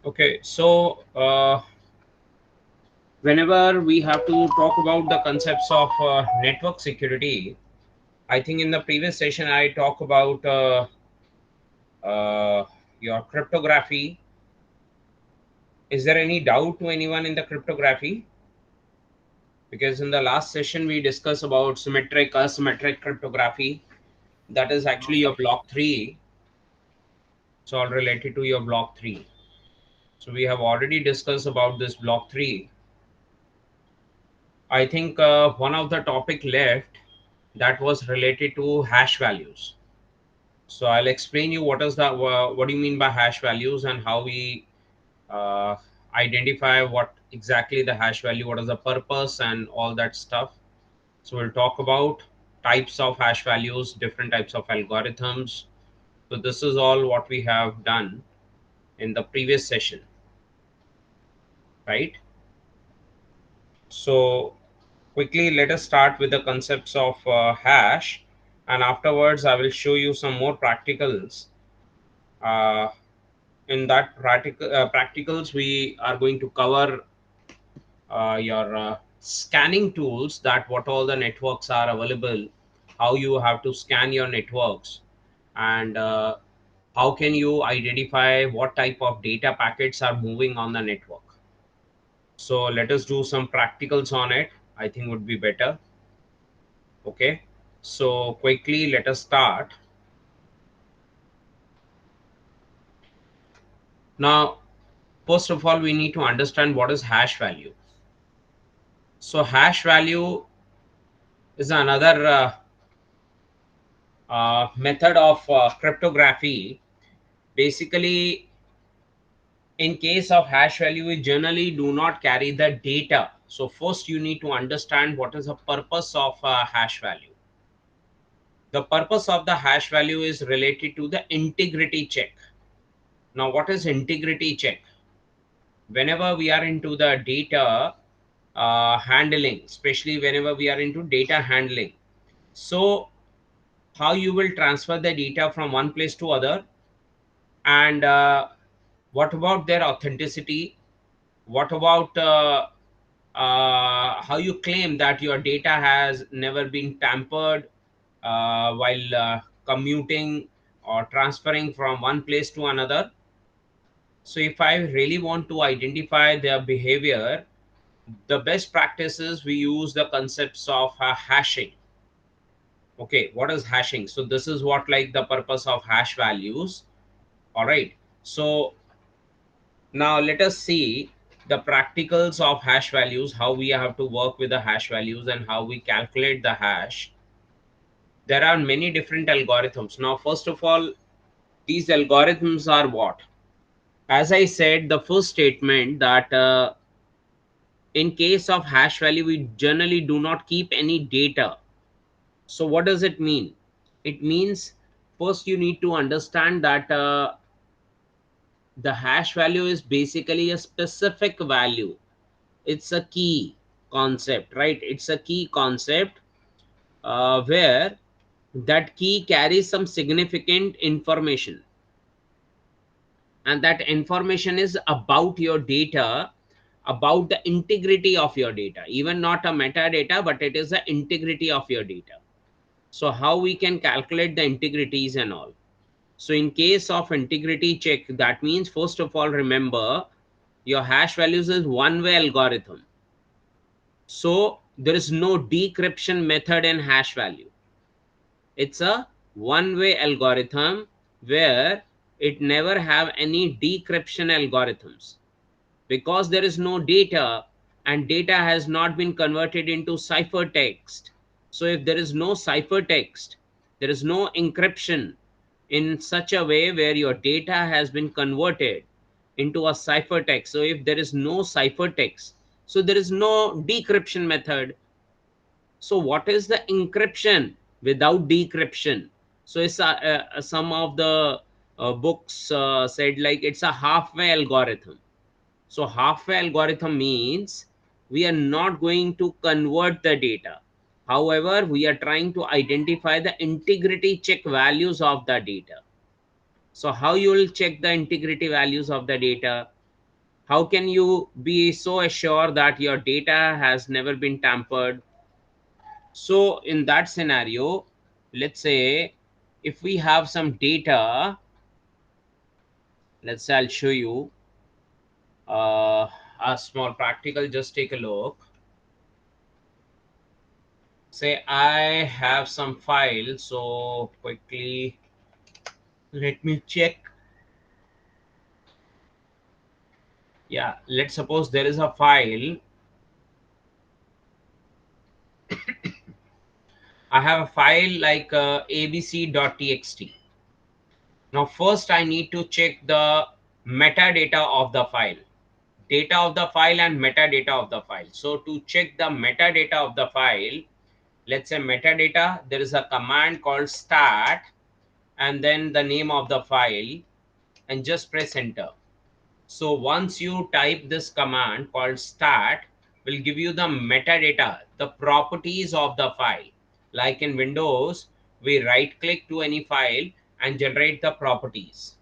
Okay, so whenever we have to talk about the concepts of network security, I think in the previous session I talked about uh, your cryptography. Is there any doubt to anyone in the cryptography? Because in the last session we discussed about symmetric, asymmetric cryptography. That is actually your block 3. It's all related to your block 3. So we have already discussed about this block 3. I think one of the topic left that was related to hash values. So I'll explain you what is the what do you mean by hash values and how we uh, identify what exactly the hash value, what is the purpose and all that stuff. So we'll talk about types of hash values, different types of algorithms. So this is all what we have done in the previous session, right? So quickly, let us start with the concepts of hash, and afterwards I will show you some more practicals. Uh, in that practicals, we are going to cover your scanning tools, that what all the networks are available, how you have to scan your networks, and how can you identify what type of data packets are moving on the network. So let us do some practicals on it. I think would be better. Okay, so quickly let us start. Now, first of all, we need to understand what is hash value. So hash value is another method of cryptography. Basically, in case of hash value, we generally do not carry the data. So first you need to understand what is the purpose of hash value. The purpose of the hash value is related to the integrity check. Now, what is integrity check? Whenever we are into the data handling, especially whenever we are into data handling, so how you will transfer the data from one place to other, and what about their authenticity, what about how you claim that your data has never been tampered while commuting or transferring from one place to another. So if I really want to identify their behavior, the best practices we use the concepts of hashing. Okay, what is hashing? So this is what like the purpose of hash values. All right, so now let us see the practicals of hash values, how we have to work with the hash values and how we calculate the hash. There are many different algorithms. Now first of all, these algorithms are what? As I said, the first statement that in case of hash value we generally do not keep any data. So what does it mean? It means first you need to understand that the hash value is basically a specific value. It's a key concept, right? It's a key concept where that key carries some significant information, and that information is about your data, about the integrity of your data, even not a metadata, but it is the integrity of your data. So how we can calculate the integrities and all? So in case of integrity check, that means first of all, remember your hash values is one way algorithm. So there is no decryption method in hash value. It's a one way algorithm where it never have any decryption algorithms, because there is no data and data has not been converted into ciphertext. So if there is no ciphertext, there is no encryption in such a way where your data has been converted into a ciphertext. So if there is no ciphertext, so there is no decryption method. So what is the encryption without decryption? So it's some of the books said like it's a halfway algorithm. So halfway algorithm means we are not going to convert the data. However, we are trying to identify the integrity check values of the data. So how you will check the integrity values of the data? How can you be so assured that your data has never been tampered? So in that scenario, let's say if we have some data, let's say I'll show you a small practical. Just take a look. Say I have some file, so quickly let me check. Yeah, let's suppose there is a file. I have a file like abc.txt. Now first I need to check the metadata of the file, data of the file and metadata of the file. So to check the metadata of the file, let's say metadata, there is a command called stat and then the name of the file, and just press enter. So once you type this command called stat, will give you the metadata, the properties of the file. Like in Windows, we right click to any file and generate the properties.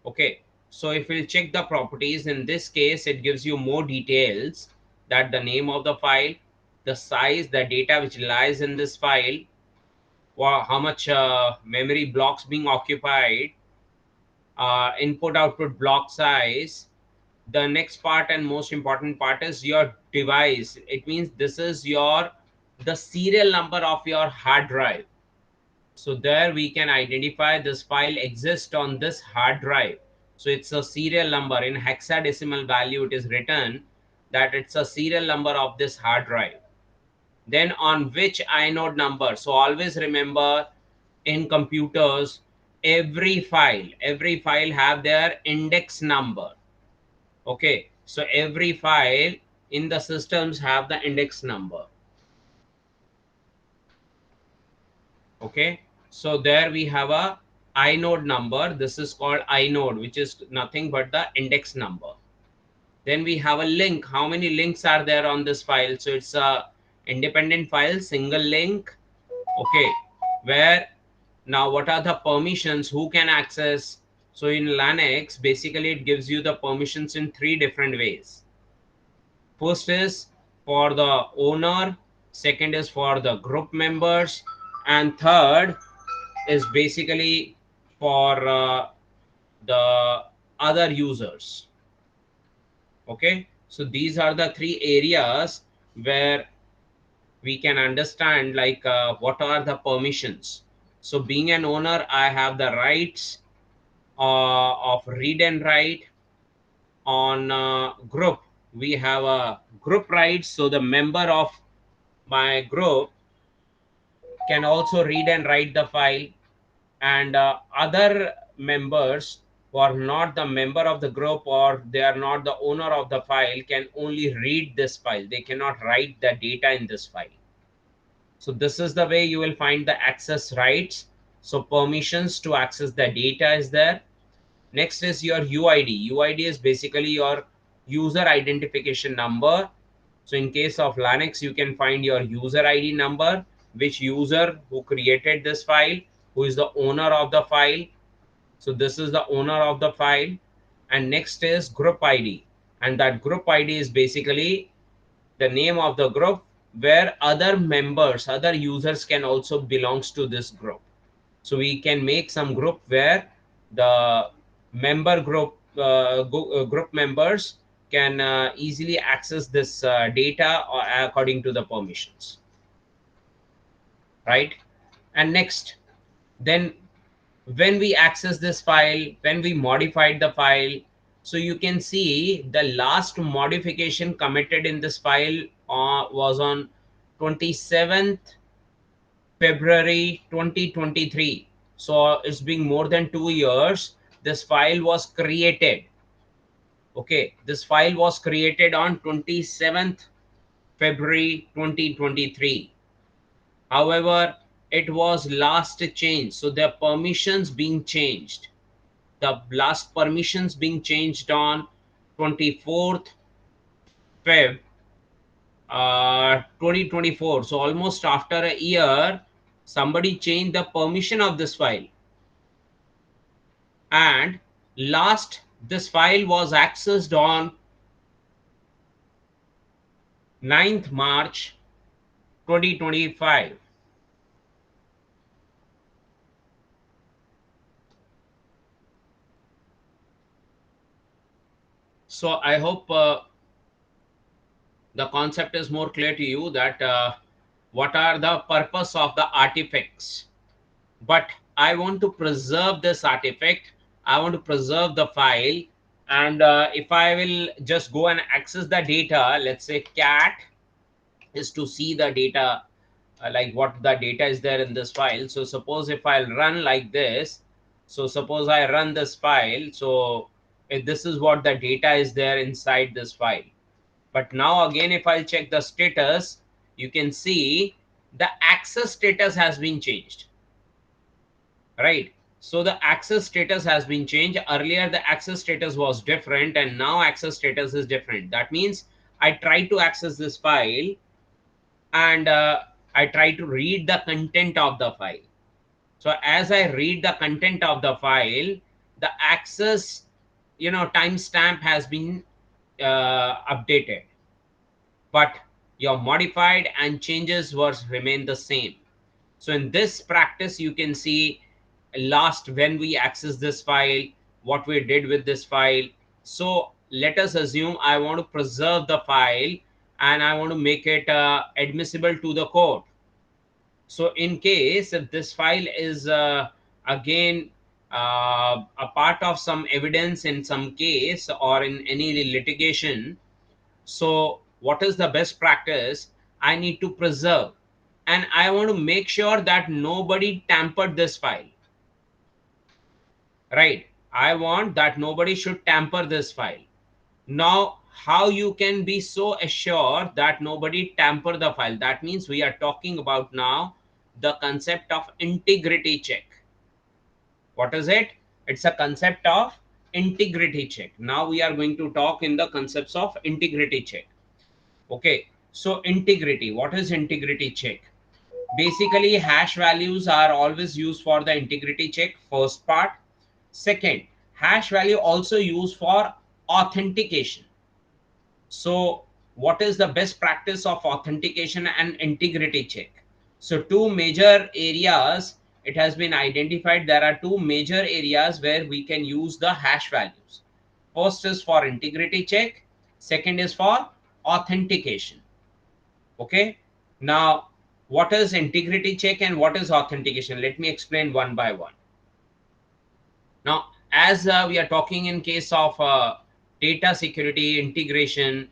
Okay, so if we'll check the properties, in this case it gives you more details, that the name of the file, the size, the data which lies in this file, how much memory blocks being occupied, input output block size. The next part and most important part is your device. It means this is your the serial number of your hard drive. So there we can identify this file exists on this hard drive. So it's a serial number in hexadecimal value. It is written that it's a serial number of this hard drive. Then on which inode number. So always remember, in computers, every file have their index number. Okay, so every file in the systems have the index number. Okay, so there we have a inode number. This is called inode, which is nothing but the index number. Then we have a link. How many links are there on this file? So it's a independent file, single link. Okay, where now what are the permissions, who can access? So in Linux, basically it gives you the permissions in three different ways. First is for the owner, second is for the group members, and third is basically for the other users. Okay, so these are the three areas where we can understand like what are the permissions. So being an owner, I have the rights of read and write. On group, we have a group rights, so the member of my group can also read and write the file, and other members who are not the member of the group or they are not the owner of the file can only read this file, they cannot write the data in this file. So this is the way you will find the access rights. So permissions to access the data is there. Next is your UID. UID is basically your user identification number. So in case of Linux, you can find your user ID number, which user who created this file, who is the owner of the file. So this is the owner of the file. And next is group ID. And that group ID is basically the name of the group where other members, other users can also belongs to this group. So we can make some group where the member group group members can easily access this data according to the permissions, right? And next, then when we access this file, when we modified the file, so you can see the last modification committed in this file was on 27th February 2023. So it's been more than 2 years. This file was created. Okay, this file was created on 27th February 2023. However, it was last changed. So the permissions being changed. The last permissions being changed on 24th Feb 2024. So almost after a year, somebody changed the permission of this file. And last, this file was accessed on 9th March 2025. So I hope the concept is more clear to you, that what are the purpose of the artifacts. But I want to preserve this artifact, I want to preserve the file. And if I will just go and access the data, let's say cat is to see the data, like what the data is there in this file. So suppose if I'll run like this, so suppose I run this file, so if this is what the data is there inside this file. But now again, if I'll check the status, you can see the access status has been changed, right? So the access status has been changed. Earlier the access status was different, and now access status is different. That means I try to access this file, and I try to read the content of the file. So as I read the content of the file, the access, timestamp has been updated, but your modified and changes was remain the same. So in this practice, you can see last when we access this file, what we did with this file. So let us assume I want to preserve the file, and I want to make it admissible to the court. So in case if this file is again a part of some evidence in some case or in any litigation, so what is the best practice? I need to preserve, and I want to make sure that nobody tampered this file, right? I want that nobody should tamper this file. Now, how you can be so assured that nobody tamper the file? That means we are talking about now the concept of integrity check. What is it? It's a concept of integrity check. Now we are going to talk in the concepts of integrity check. Okay, so integrity. What is integrity check? Basically, hash values are always used for the integrity check, first part. Second, hash value also used for authentication. So what is the best practice of authentication and integrity check? So two major areas, it has been identified there are two major areas where we can use the hash values. First is for integrity check, second is for authentication. Okay, now what is integrity check and what is authentication? Let me explain one by one. Now, as we are talking in case of data security, integration,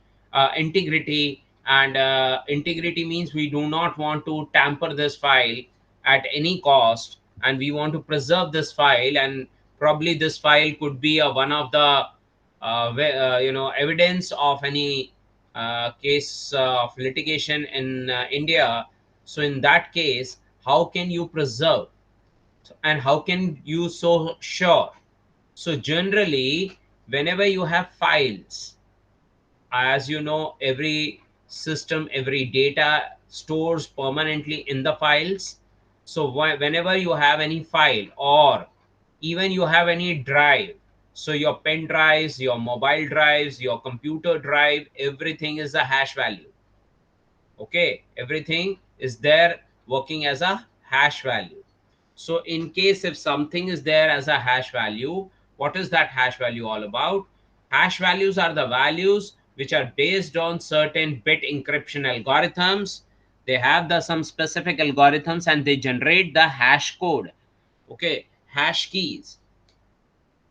integrity, and integrity means we do not want to tamper this file at any cost, and we want to preserve this file, and probably this file could be one of the evidence of any case of litigation in India. So in that case, how can you preserve, and how can you so sure? So generally, whenever you have files, as you know, every system, every data stores permanently in the files. So whenever you have any file, or even you have any drive, so your pen drives, your mobile drives, your computer drive, everything is a hash value. Okay, everything is there working as a hash value. So in case if something is there as a hash value, what is that hash value all about? Hash values are the values which are based on certain bit encryption algorithms. They have the some specific algorithms, and they generate the hash code. Okay, hash keys.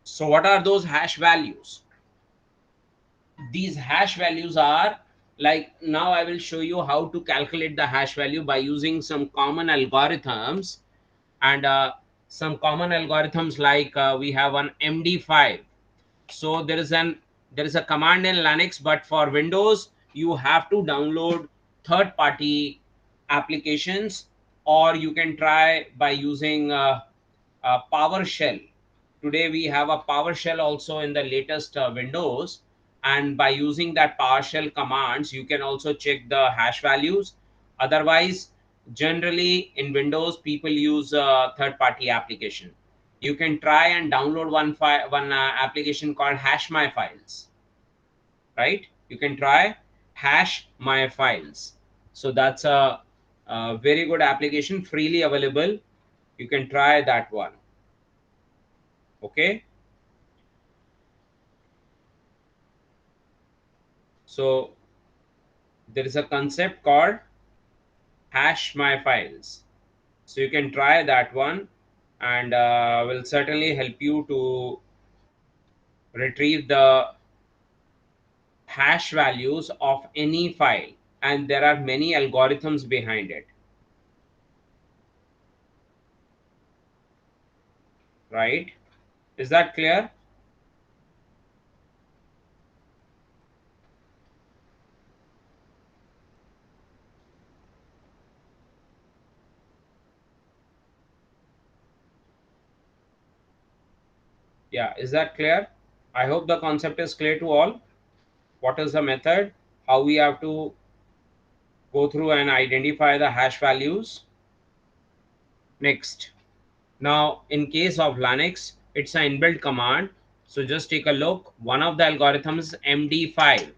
So what are those hash values? These hash values are, like, now I will show you how to calculate the hash value by using some common algorithms. And some common algorithms, like we have an MD5. So there is a command in Linux, but for Windows you have to download third party applications, or you can try by using PowerShell. Today we have a PowerShell also in the latest Windows, and by using that PowerShell commands, you can also check the hash values. Otherwise, generally in Windows, people use third-party application. You can try and download one application called Hash My Files, right? You can try hash my files. So that's a very good application, freely available. You can try that one. Okay. So there is a concept called hash my files. So you can try that one, and will certainly help you to retrieve the hash values of any file, and there are many algorithms behind it, right? Is that clear? Yeah, is that clear? I hope the concept is clear to all. What is the method, how we have to go through and identify the hash values. Next, now in case of Linux, it's an inbuilt command. So just take a look. One of the algorithms, MD5.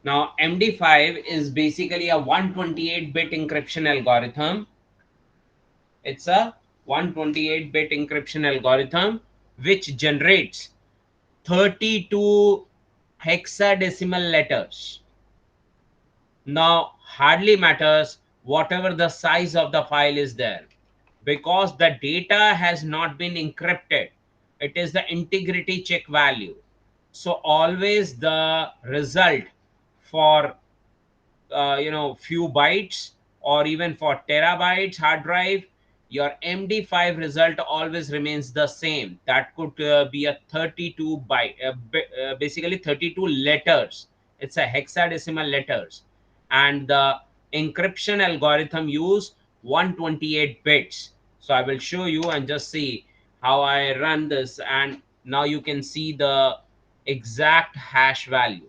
Now MD5 is basically a 128-bit encryption algorithm. It's a 128-bit encryption algorithm which generates 32 hexadecimal letters. Now hardly matters whatever the size of the file is there, because the data has not been encrypted. It is the integrity check value. So always the result for few bytes or even for terabytes hard drive, your MD5 result always remains the same. That could be a 32 byte, basically 32 letters. It's a hexadecimal letters, and the encryption algorithm use 128 bits. So I will show you and just see how I run this, and now you can see the exact hash value.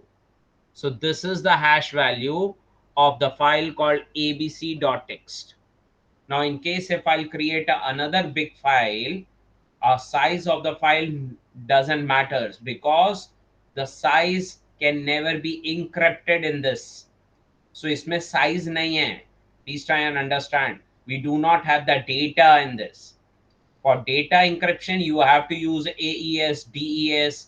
So this is the hash value of the file called abc.txt. Now in case if I'll create another big file, size of the file doesn't matter, because the size can never be encrypted in this. So इसमें size नहीं है. Please try and understand. We do not have the data in this. For data encryption, you have to use AES, DES,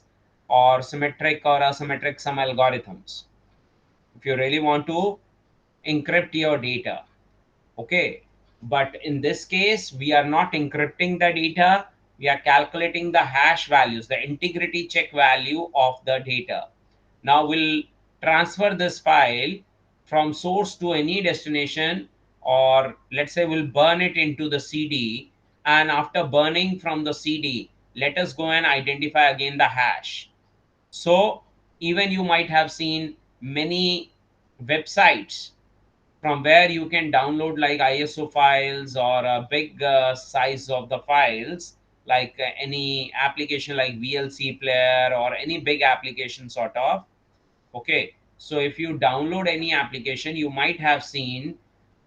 or symmetric or asymmetric some algorithms if you really want to encrypt your data. Okay, but in this case we are not encrypting the data, we are calculating the hash values, the integrity check value of the data. Now we'll transfer this file from source to any destination, or let's say we'll burn it into the CD, and after burning from the CD, let us go and identify again the hash. So even you might have seen many websites from where you can download like ISO files or a big size of the files, like any application like VLC player or any big application sort of. Okay, so if you download any application, you might have seen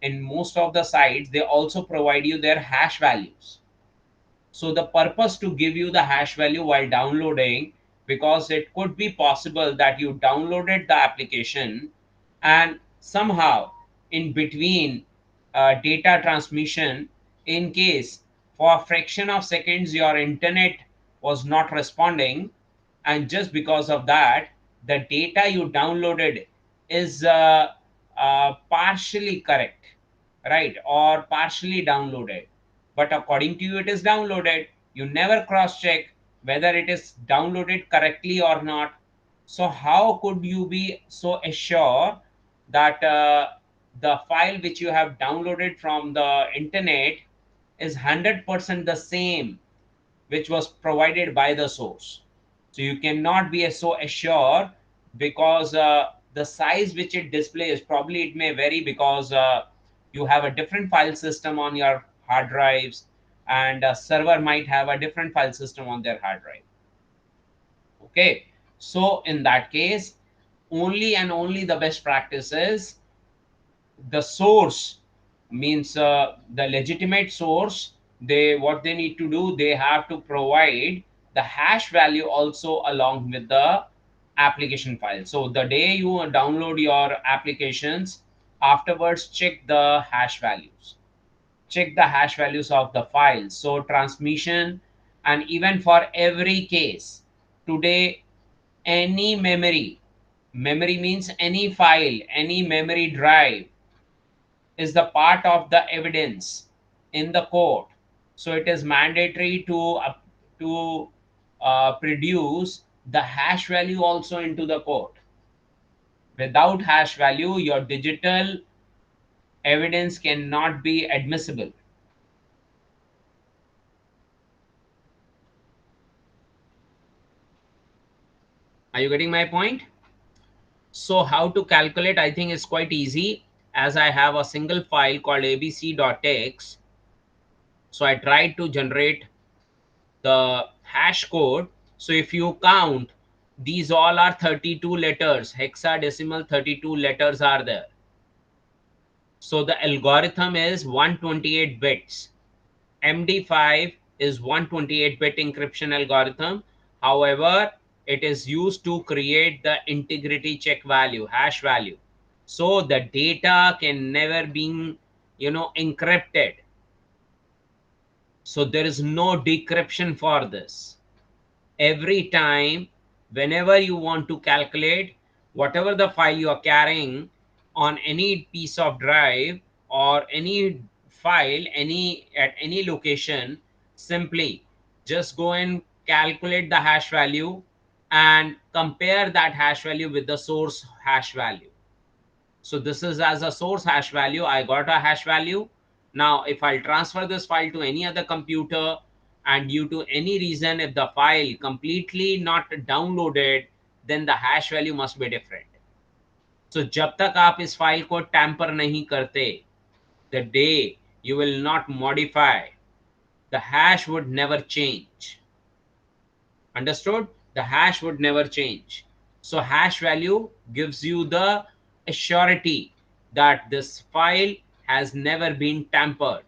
in most of the sites they also provide you their hash values. So the purpose to give you the hash value while downloading, because it could be possible that you downloaded the application and somehow in between data transmission, in case for a fraction of seconds your internet was not responding, and just because of that the data you downloaded is partially correct, right, or partially downloaded, but according to you it is downloaded. You never cross check whether it is downloaded correctly or not. So how could you be so assured that the file which you have downloaded from the internet is 100% the same which was provided by the source? So you cannot be so assured, because the size which it displays, probably it may vary, because you have a different file system on your hard drives, and a server might have a different file system on their hard drive. Okay, so in that case, only and only the best practice is the source, means the legitimate source, they what they need to do, they have to provide the hash value also along with the application file. So the day you download your applications, afterwards check the hash values. Check the hash values of the files. So transmission, and even for every case, today any memory means any file, any memory drive is the part of the evidence in the court. So it is mandatory to produce the hash value also into the court. Without hash value, your digital evidence cannot be admissible. Are you getting my point? So how to calculate? I think it's quite easy. As I have a single file called abc.txt, so I tried to generate the hash code. So if you count, these all are 32 letters, hexadecimal 32 letters are there. So the algorithm is 128 bits. MD5 is 128-bit encryption algorithm. However, it is used to create the integrity check value, hash value. So the data can never be, encrypted. So there is no decryption for this. Every time, whenever you want to calculate whatever the file you are carrying on any piece of drive or any file, at any location, simply just go and calculate the hash value and compare that hash value with the source hash value. So this is as a source hash value. I got a hash value. Now, if I'll transfer this file to any other computer, and due to any reason, if the file completely not downloaded, then the hash value must be different. So जब तक आप इस file को tamper नहीं करते, the day you will not modify, the hash would never change. Understood? The hash would never change. So hash value gives you the surety that this file has never been tampered.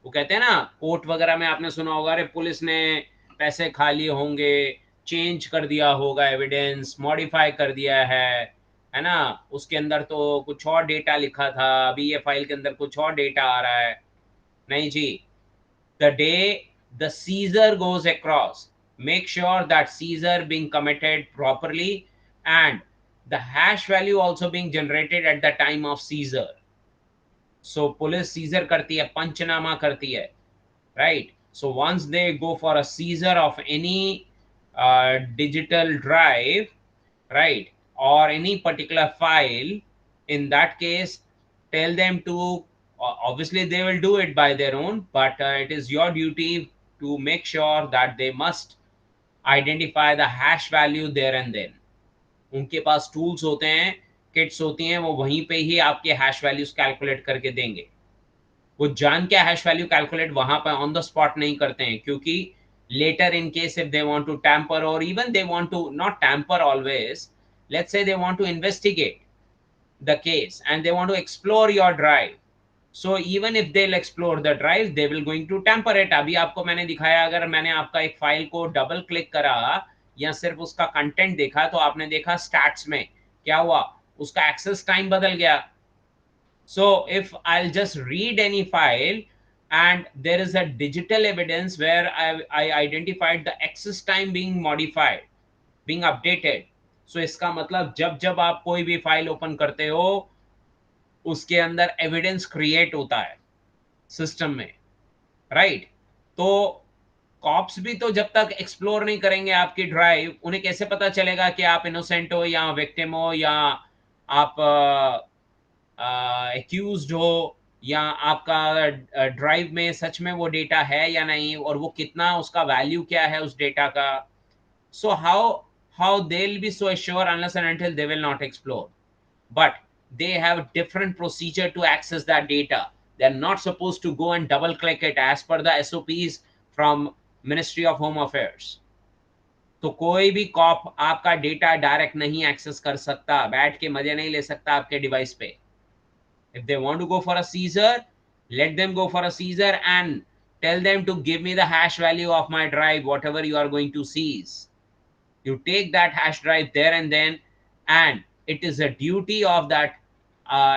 वो कहते हैं ना, court वगैरह में आपने सुना होगा, अरे पुलिस ने पैसे खा लिए होंगे, चेंज कर दिया होगा एविडेंस, मॉडिफाई कर दिया है ना, उसके अंदर तो कुछ और डेटा लिखा था, अभी ये फाइल के अंदर कुछ और डेटा आ रहा है. नहीं जी, the day the seizure goes across, make sure that seizure being committed properly and the hash value also being generated at the time of seizure. So police seizure करती है, पंचनामा करती है, right? So once they go for a seizure of any digital drive, right, or any particular file, in that case, tell them to, obviously they will do it by their own, but it is your duty to make sure that they must identify the hash value there and then. उनके पास tools होते हैं, kits होती हैं, वो वहीं पे ही आपके hash values calculate करके देंगे. वो जान के हैश वैल्यू कैलकुलेट वहां पर ऑन द स्पॉट नहीं करते हैं, क्योंकि later in case if they want to tamper, or even they want to not tamper always, let's say they want to investigate the case and they want to explore your drive, so even if they'll explore the drive, they will going to tamper it. अभी आपको मैंने दिखाया, अगर मैंने आपका एक file को double click करा या सिर्फ उसका कंटेंट देखा, तो आपने देखा स्टैट्स में क्या हुआ, उसका एक्सेस टाइम बदल गया. So if I'll just read any file and there is a digital evidence where I identified the access time being modified, being updated. So इसका मतलब जब जब आप कोई भी फाइल ओपन करते हो, उसके अंदर एविडेंस क्रिएट होता है सिस्टम में, राइट? तो कॉप्स भी तो जब तक एक्सप्लोर नहीं करेंगे आपकी ड्राइव, उन्हें कैसे पता चलेगा कि आप इनोसेंट हो या विक्टिम हो, या आप एक्यूज्ड हो, या आपका ड्राइव में सच में वो डेटा है या नहीं, और वो कितना, उसका वैल्यू क्या है उस डेटा का. सो how they'll be so sure unless and until they will not explore? But they have different procedure to access that data. They're not supposed to go and double click it as per the SOPs from Ministry of Home Affairs. तो कोई भी corp आपका data direct नहीं access कर सकता, बैठ के मजे नहीं ले सकता आपके डिवाइस पे. If they want to go for a seizure, let them go for a seizure and tell them to give me the hash value of my drive, whatever you are going to seize. You take that hash drive there and then, and it is a duty of that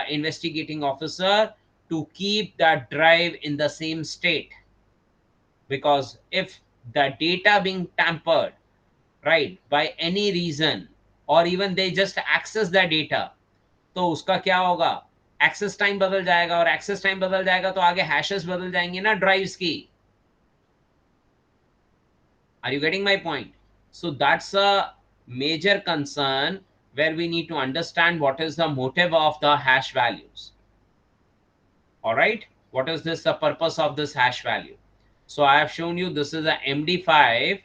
investigating officer to keep that drive in the same state. Because if the data being tampered, right, by any reason, or even they just access the data, तो उसका क्या होगा, access time बदल जाएगा, और access time बदल जाएगा तो आगे हैशेस बदल जाएंगे ना ड्राइव्स की. Are you getting my point? So that's a major concern where we need to understand what is the motive of the hash values. All right, what is this, the purpose of this hash value? So I have shown you this is a MD5,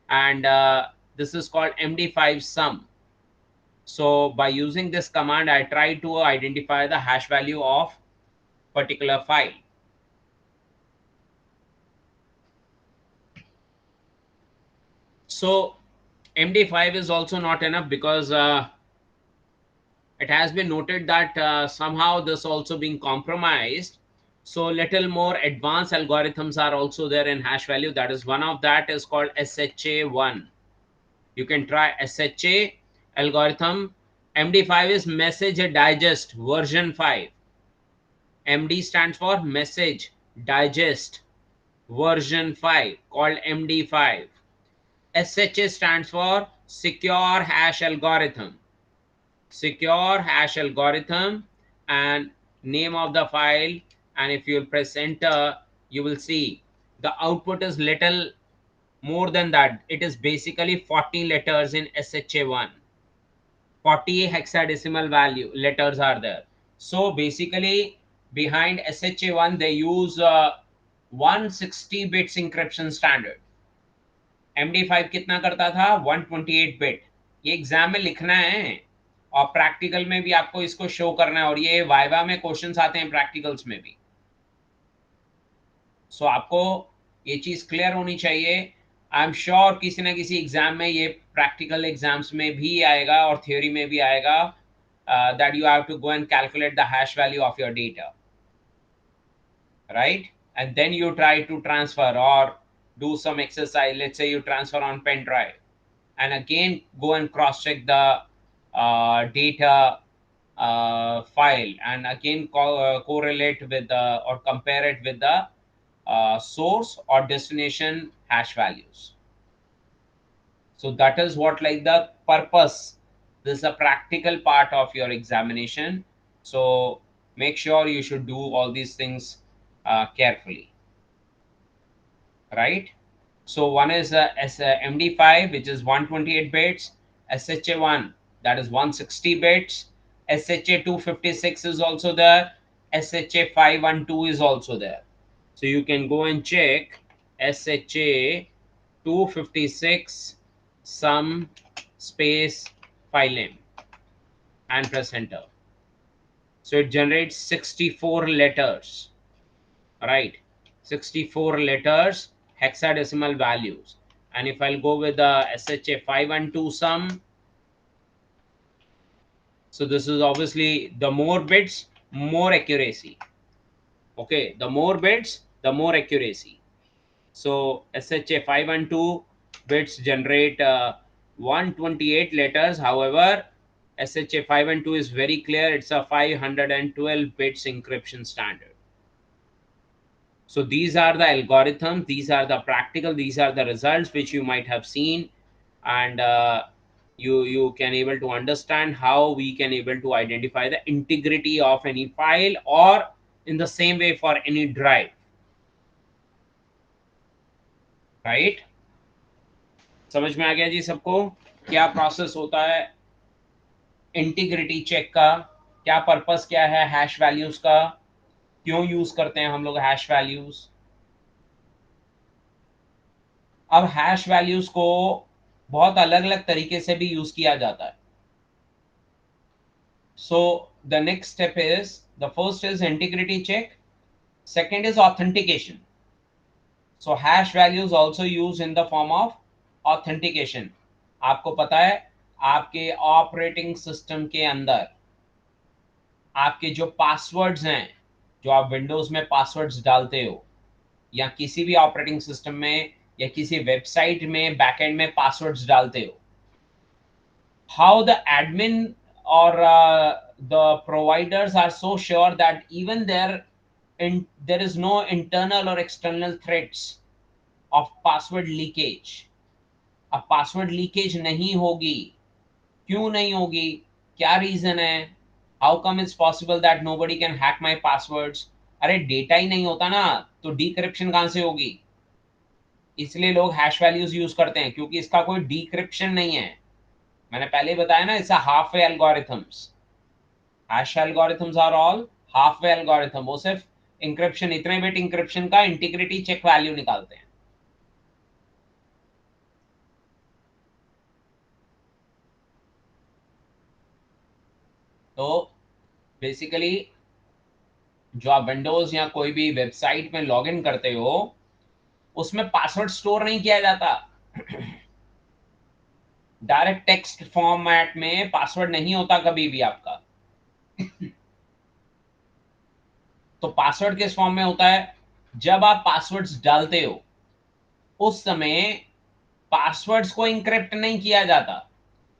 and this is called MD5 sum. So by using this command, I try to identify the hash value of particular file. So MD5 is also not enough, because it has been noted that somehow this also being compromised. So little more advanced algorithms are also there in hash value. That is, one of that is called SHA-1. You can try SHA algorithm. MD5 is message digest version 5. MD stands for message digest version 5, called MD5. SHA stands for secure hash algorithm. Secure hash algorithm, and name of the file, and if you press enter, you will see the output is little more than that. It is basically 40 letters in SHA-1. 40 hexadecimal value letters are there. So basically behind SHA-1 they use 160 bits encryption standard. MD5 कितना करता था, 128 bit. ये exam में लिखना है और practical में भी आपको इसको शो करना है, और ये वाइवा में क्वेश्चंस आते हैं प्रैक्टिकल्स में भी. सो आपको ये चीज क्लियर होनी चाहिए. आई एम श्योर किसी ना किसी एग्जाम में, ये प्रैक्टिकल एग्जाम्स में भी आएगा और थ्योरी में भी आएगा, that you have to go and calculate the hash value of your data, right? And then you try to transfer or do some exercise. Let's say you transfer on pen drive, and again go and cross check the data file, and again correlate with the, or compare it with the source or destination hash values. So that is what, like, the purpose. This is a practical part of your examination. So make sure you should do all these things carefully, right? So one is MD5, which is 128 bits. SHA-1, that is 160 bits. SHA-256 is also there. SHA-512 is also there. So you can go and check SHA-256 sum space file name and press enter. So it generates 64 letters, right? 64 letters, hexadecimal values. And if I'll go with the SHA-512 sum, so this is obviously the more bits, more accuracy. Okay, the more bits, the more accuracy. So SHA-512 bits generate 128 letters. However, SHA-512 is very clear. It's a 512 bits encryption standard. So these are the algorithms, these are the practical, these are the results which you might have seen, and you can able to understand how we can able to identify the integrity of any file, or in the same way for any drive, right? समझ में आ गया जी सबको क्या process होता है integrity check का, क्या purpose क्या है हैश वैल्यूज का, क्यों यूज करते हैं हम लोग हैश वैल्यूज. अब हैश वैल्यूज को बहुत अलग अलग तरीके से भी यूज किया जाता है. So the next step is, the first is integrity check, second is authentication. So hash values also use in the form of authentication. आपको पता है आपके ऑपरेटिंग सिस्टम के अंदर आपके जो पासवर्ड्स हैं, जो आप विंडोज में पासवर्ड्स डालते हो, या किसी भी ऑपरेटिंग सिस्टम में या किसी वेबसाइट में बैकएंड में पासवर्ड्स डालते हो, how the admin or the providers are so sure that even there is no internal or external threats of password leakage. अब पासवर्ड लीकेज नहीं होगी, क्यों नहीं होगी, क्या रीजन है, how come it's possible that nobody can hack my passwords? अरे data ही नहीं होता ना, तो डिक्रिप्शन कहां से होगी? इसलिए लोग हैश वैल्यूज यूज करते हैं, क्योंकि इसका कोई डिक्रिप्शन नहीं है। मैंने पहले ही बताया ना, it's a half way algorithms. Hash algorithms are all half way algorithm. वो सिर्फ इंक्रिप्शन, इतने बिट इंक्रिप्शन का इंटीग्रिटी चेक वैल्यू निकालते हैं। तो बेसिकली जो आप विंडोज या कोई भी वेबसाइट में लॉगिन करते हो, उसमें पासवर्ड स्टोर नहीं किया जाता। डायरेक्ट टेक्स्ट फॉर्मेट में पासवर्ड नहीं होता कभी भी आपका। तो पासवर्ड किस फॉर्म में होता है? जब आप पासवर्ड्स डालते हो उस समय पासवर्ड्स को इंक्रिप्ट नहीं किया जाता,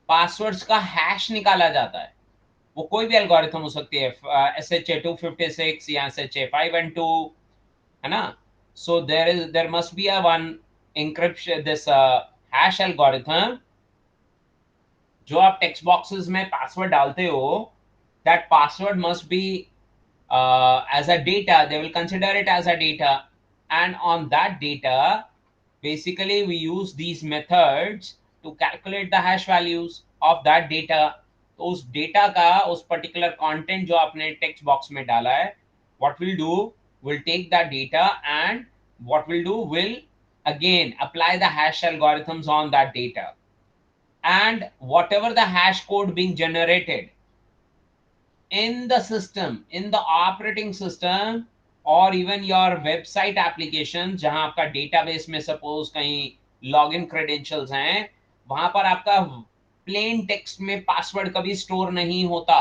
पासवर्ड्स का हैश निकाला जाता है। वो कोई भी एल्गोरिथम हो सकती है, SHA-256 या SHA-512, है ना? So there must be a one encryption, this hash algorithm। जो आप टेक्स्ट बॉक्सेस में पासवर्ड डालते हो, that password must be as a data, they will consider it as a data, and on that data basically we use these methods to calculate the hash values of that data। तो उस data का उस particular content जो आपने text box में डाला है, what will do, will take that data and what will do, will again apply the hash algorithms on that data, and whatever the hash code being generated in the system, in the operating system, or even your website application, जहां आपका database में suppose कहीं login credentials हैं, वहां पर आपका plain text में password कभी स्टोर नहीं होता।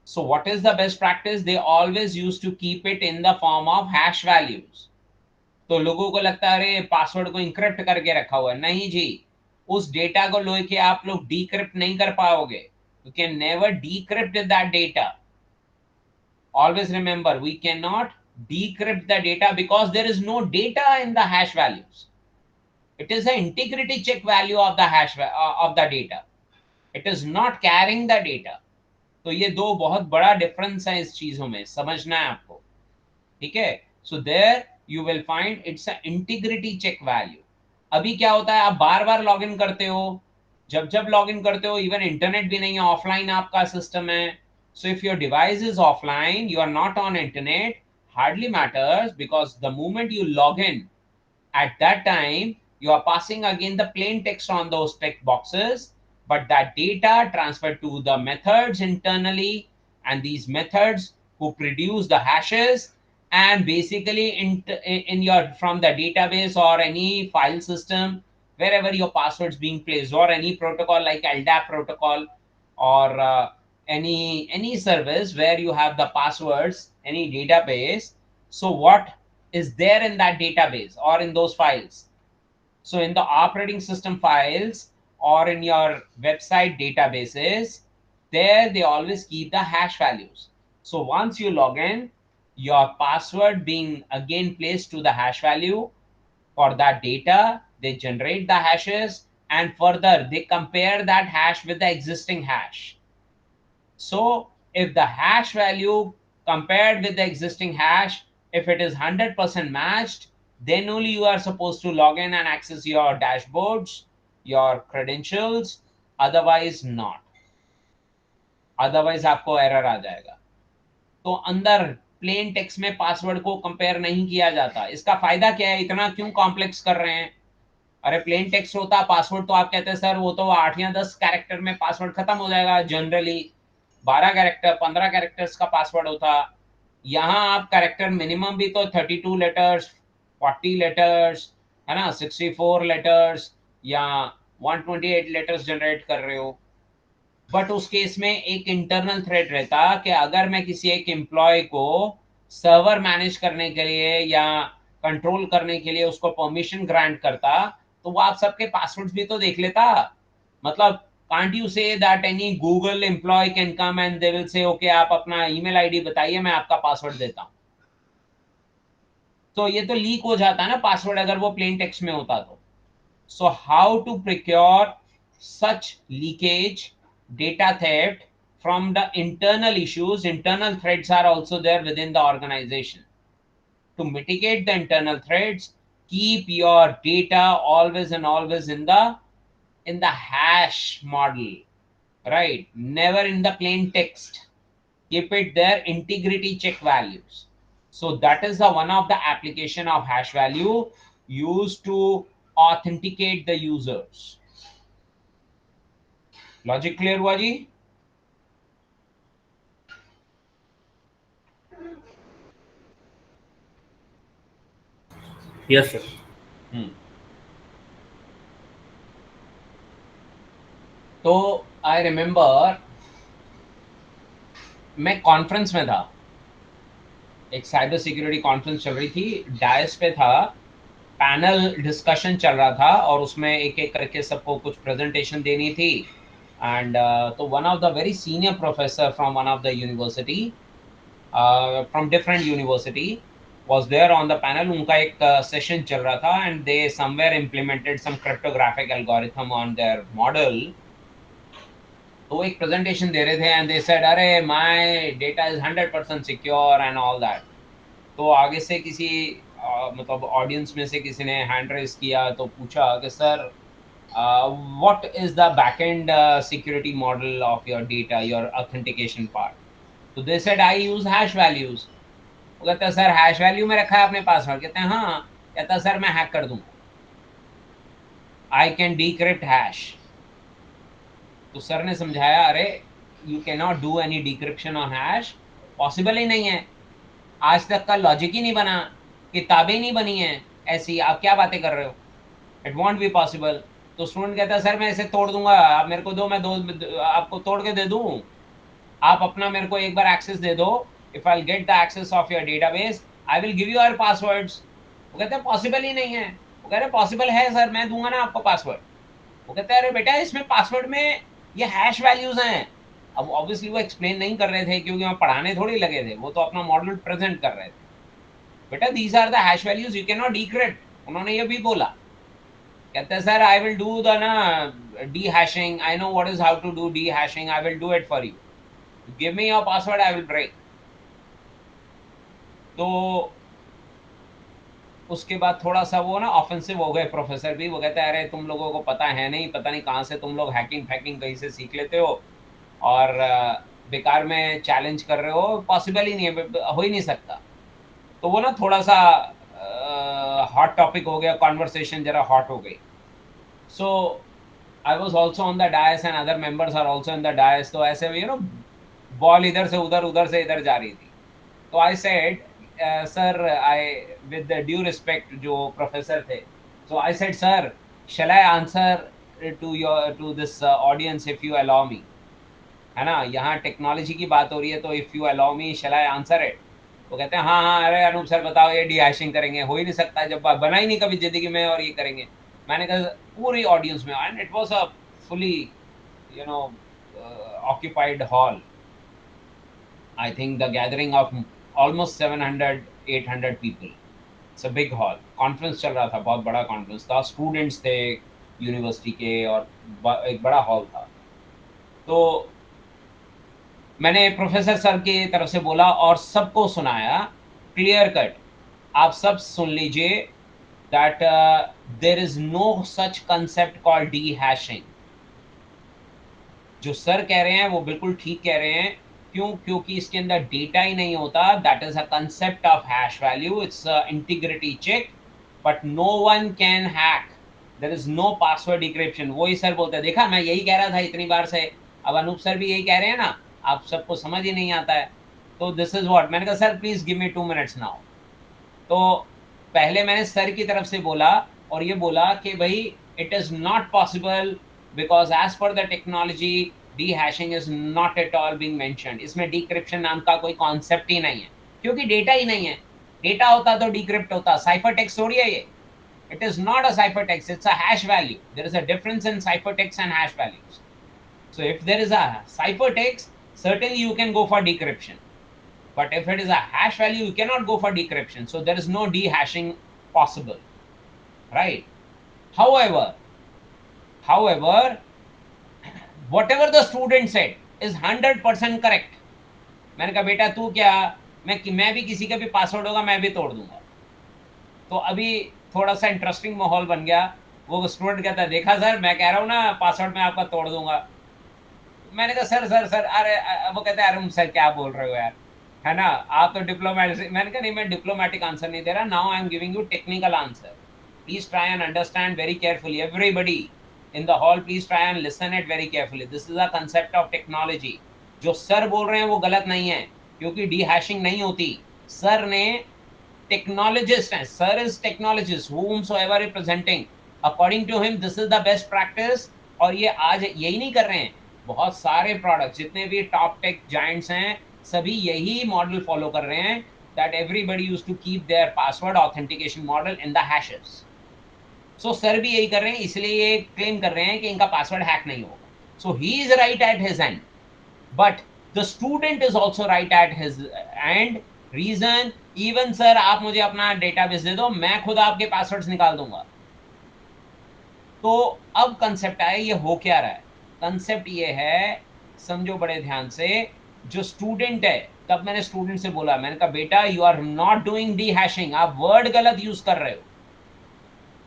So what is the best practice? They always used to keep it in the form of hash values। तो लोगों को लगता है अरे पासवर्ड को इंक्रिप्ट करके रखा हुआ है, नहीं जी, उस डेटा को लेके आप लोग डिक्रिप्ट नहीं कर पाओगे। You can never decrypt that data. Always remember, we cannot decrypt the data because there is no data in the hash values. It is the integrity check value of the hash of the data. It is not carrying the data। तो ये दो बहुत बड़ा difference है इस चीजों में, समझना है आपको, ठीक है? So there you will find it's a integrity check value. अभी क्या होता है, आप बार बार लॉगिन करते हो, जब जब लॉगिन करते हो, इवन इंटरनेट भी नहीं है, ऑफलाइन आपका सिस्टम है। So if your device is offline, you are not on internet, hardly matters, because the moment you log in, at that time, you are passing again the plain text on those text boxes, but that data transferred to the methods internally, and these methods who produce the hashes, and basically in your from the database or any file system, wherever your passwords being placed, or any protocol like LDAP protocol, or any service where you have the passwords, any database. So what is there in that database or in those files? So in the operating system files or in your website databases, there they always keep the hash values. So once you log in, your password being again placed to the hash value for that data, they generate the hashes, and further they compare that hash with the existing hash. So if the hash value compared with the existing hash, if it is 100% matched, then only you are supposed to log in and access your dashboards, your credentials, otherwise not। Otherwise आपको error आ जाएगा। तो अंदर plain text में password को compare नहीं किया जाता। इसका फायदा क्या है, इतना क्यों कॉम्प्लेक्स कर रहे हैं? अरे प्लेन टेक्स्ट होता पासवर्ड तो आप कहते हैं सर वो तो 8 या 10 कैरेक्टर में पासवर्ड खत्म हो जाएगा, जनरली 12 कैरेक्टर 15 कैरेक्टर्स का पासवर्ड होता। यहाँ आप कैरेक्टर मिनिमम भी तो 32 लेटर्स, 40 लेटर्स, है ना, 64 लेटर्स या 128 लेटर्स जनरेट कर रहे हो। बट उस केस में एक इंटरनल थ्रेड रहता कि अगर मैं किसी एक एम्प्लॉय को सर्वर मैनेज करने के लिए या कंट्रोल करने के लिए उसको परमिशन ग्रांट करता, तो वो आप सबके पासवर्ड्स भी तो देख लेता। मतलब Can't you say that any Google employee can come and they will say, okay, आप अपना email ID बताइए, मैं आपका पासवर्ड देता हूं. तो ये तो लीक हो जाता है ना पासवर्ड, अगर वो प्लेन टेक्स्ट में होता तो. So how to procure such leakage, data theft from the internal issues? Internal threats are also there within the organization. To mitigate the internal threats, keep your data always and always in the hash model, right? Never in the plain text. Keep it there, integrity check values. So that is the one of the application of hash value used to authenticate the users. Logic clear हुआ जी? Yes sir. तो I remember मैं conference में था, एक cyber security conference चल रही थी, DISE पे था, पैनल डिस्कशन चल रहा था और उसमें एक एक करके सबको कुछ प्रेजेंटेशन देनी थी. एंड तो one of the very senior professor from one of the university, from different university, was there on the panel. उनका एक सेशन चल रहा था and they somewhere implemented some cryptographic algorithm on their model. तो वो एक presentation दे रहे थे एंड दे सेड अरे my data is 100% secure and all that. तो आगे से किसी मतलब ऑडियंस में से किसी ने हैंड रेज किया तो पूछा कि sir what is the backend security model of your data, your authentication part. तो they said I use hash values. वो कहता है सर हैश वैल्यू में रखा है आपने पासवर्ड? कहते हैं हाँ. कहता है सर मैं हैक कर दूंगा, आई कैन डिक्रिप्ट हैश. तो सर ने समझाया अरे you can not do any decryption on hash, possible ही नहीं है, आज तक का लॉजिक ही नहीं बना, किताबें नहीं बनी हैं ऐसी, आप क्या बातें कर रहे हो, इट वॉन्ट बी पॉसिबल. तो स्टूडेंट कहता है सर मैं इसे तोड़ दूंगा, आप मेरे को दो, मैं दो आपको तोड़ के दे दूं, आप अपना मेरे को एक बार एक्सेस दे दो, if I get the access of your database I will give you your passwords. वो कहते हैं पॉसिबल ही नहीं है. वो कह रहे पॉसिबल है सर, मैं दूंगा ना आपको पासवर्ड. वो कहते हैं अरे बेटा इसमें पासवर्ड में ये हैश वैल्यूज हैं. अब ऑब्वियसली वो एक्सप्लेन नहीं कर रहे थे क्योंकि वहाँ पढ़ाने थोड़ी लगे थे, वो तो अपना मॉडल प्रेजेंट कर रहे थे. बेटा these are the hash values, you can not decrypt. उन्होंने ये भी बोला. कहते हैं sir I will do the ना dehashing, I know what is how to do dehashing, I will do it for you, give me your password, I will break. तो उसके बाद थोड़ा सा वो ना ऑफेंसिव हो गए प्रोफेसर भी. वो कहते हैं अरे तुम लोगों को पता है नहीं, पता नहीं कहाँ से तुम लोग हैकिंग फैकिंग कहीं से सीख लेते हो और बेकार में चैलेंज कर रहे हो, पॉसिबल ही नहीं है, हो ही नहीं सकता. तो वो ना थोड़ा सा हॉट टॉपिक हो गया, कॉन्वर्सेशन जरा हॉट हो गई. So I was also on the dais and other members are also in the dais. तो ऐसे यू नो बॉल इधर से उधर, उधर से इधर जा रही थी. तो I said sir, I with due respect जो प्रोफेसर थे, so I said sir, shall I answer to this audience if you allow me. है ना, यहाँ टेक्नोलॉजी की बात हो रही है तो if you allow me shall I answer it. वो कहते हैं हाँ हाँ, अरे अनूप सर बताओ, ये डीहैशिंग करेंगे, हो ही नहीं सकता, जब बना ही नहीं कभी जिंदगी में, और ये करेंगे. मैंने कहा पूरी ऑडियंस में, and it was a fully you know occupied hall. I think the gathering of almost 700-800 people. It's a big hall. Conference चल रहा था, बहुत बड़ा कॉन्फ्रेंस था, स्टूडेंट्स थे यूनिवर्सिटी के और एक बड़ा हॉल था. तो मैंने प्रोफेसर सर की तरफ से बोला और सबको सुनाया क्लियर कट, आप सब सुन लीजिए, that there is no such concept called dehashing. जो सर कह रहे हैं वो बिल्कुल ठीक कह रहे हैं. क्यों? क्योंकि इसके अंदर डेटा ही नहीं होता. That is a concept of hash value, it's integrity check, but no one can hack. There is no password decryption. वही सर बोलते हैं, देखा मैं यही कह रहा था इतनी बार से. अब अनूप सर भी यही कह रहे हैं ना, आप सबको समझ ही नहीं आता है. तो दिस इज व्हाट. मैंने कहा sir please give me 2 minutes now. तो पहले मैंने सर की तरफ से बोला और ये बोला कि भाई it is not possible because as per the technology dehashing is not at all being mentioned. इसमें डिक्रिप्शन नाम का कोई कॉन्सेप्ट ही नहीं है, क्योंकि डेटा ही नहीं है. डेटा होता तो डिक्रिप्ट होता. साइफर टेक्स्ट थोड़ी है ये. It is not a ciphertext, it's a hash value. There is a difference in ciphertext and hash values. So if there is a ciphertext, certainly you can go for decryption. But if it is a hash value, you cannot go for decryption. So there is no dehashing possible, right? However, however, whatever the student said is 100% correct. मैंने कहा बेटा तू क्या, मैं भी किसी का भी पासवर्ड होगा मैं भी तोड़ दूंगा. तो अभी थोड़ा सा इंटरेस्टिंग माहौल बन गया. वो स्टूडेंट कहता है देखा सर मैं कह रहा हूँ ना पासवर्ड में आपका तोड़ दूंगा. मैंने कहा सर सर सर अरे वो कहते हैं अरे सर क्या बोल रहे हो यार, है ना, आप तो डिप्लोमेटिक. मैंने कहा नहीं मैं डिप्लोमेटिक आंसर नहीं दे रहा. Now I am giving you technical answer. Please try and understand very carefully. Everybody in the hall please try and listen it very carefully. This is a concept of technology. जो sir बोल रहे हैं वो गलत नहीं है, क्योंकि डीहैशिंग नहीं होती. सर ने टेक्नोलॉजिस्ट हैं, sir is technologist whomsoever representing, according to him this is the best practice. और ये आज यही नहीं कर रहे हैं, बहुत सारे प्रोडक्ट्स जितने भी टॉप टेक जायंट्स हैं सभी यही मॉडल फॉलो कर रहे हैं, that everybody used to keep their password authentication model in the hashes. So sir भी यही कर रहे हैं, इसलिए ये क्लेम कर रहे हैं कि इनका पासवर्ड हैक नहीं होगा. So he is right at his end, but the student is also right at his end. Reason, even sir आप मुझे अपना डेटाबेस दे दो मैं खुद आपके पासवर्ड्स निकाल दूंगा. तो अब कंसेप्ट आया, ये हो क्या रहा है. कंसेप्ट ये है, समझो बड़े ध्यान से. जो स्टूडेंट है, तब मैंने स्टूडेंट से बोला, मैंने कहा बेटा you are not doing dehashing, आप वर्ड गलत यूज कर रहे हो.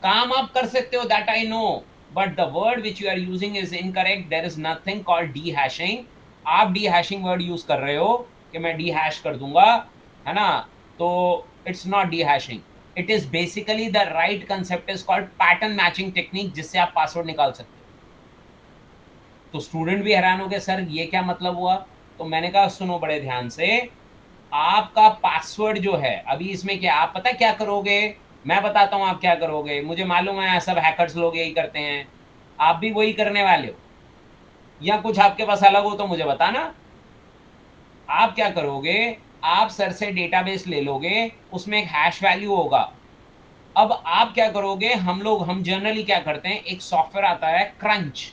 काम आप कर सकते हो, that I know, but the word which you are using is incorrect. There is nothing called dehashing. आप डी हैशिंग वर्ड यूज कर रहे हो कि मैं डी हैश कर दूंगा, है ना, तो it's not D hashing. It is basically the right concept is called pattern matching technique, जिससे आप पासवर्ड निकाल सकते हो. तो स्टूडेंट भी हैरान हो गए, सर ये क्या मतलब हुआ. तो मैंने कहा सुनो बड़े ध्यान से, आपका पासवर्ड जो है अभी इसमें क्या, आप पता क्या करोगे, मैं बताता हूं आप क्या करोगे. मुझे मालूम है सब हैकर्स लोग यही करते हैं, आप भी वही करने वाले हो, या कुछ आपके पास अलग हो तो मुझे बताना. आप क्या करोगे, आप सर से डेटाबेस ले लोगे, उसमें एक हैश वैल्यू होगा. अब आप क्या करोगे, हम जनरली क्या करते हैं, एक सॉफ्टवेयर आता है क्रंच.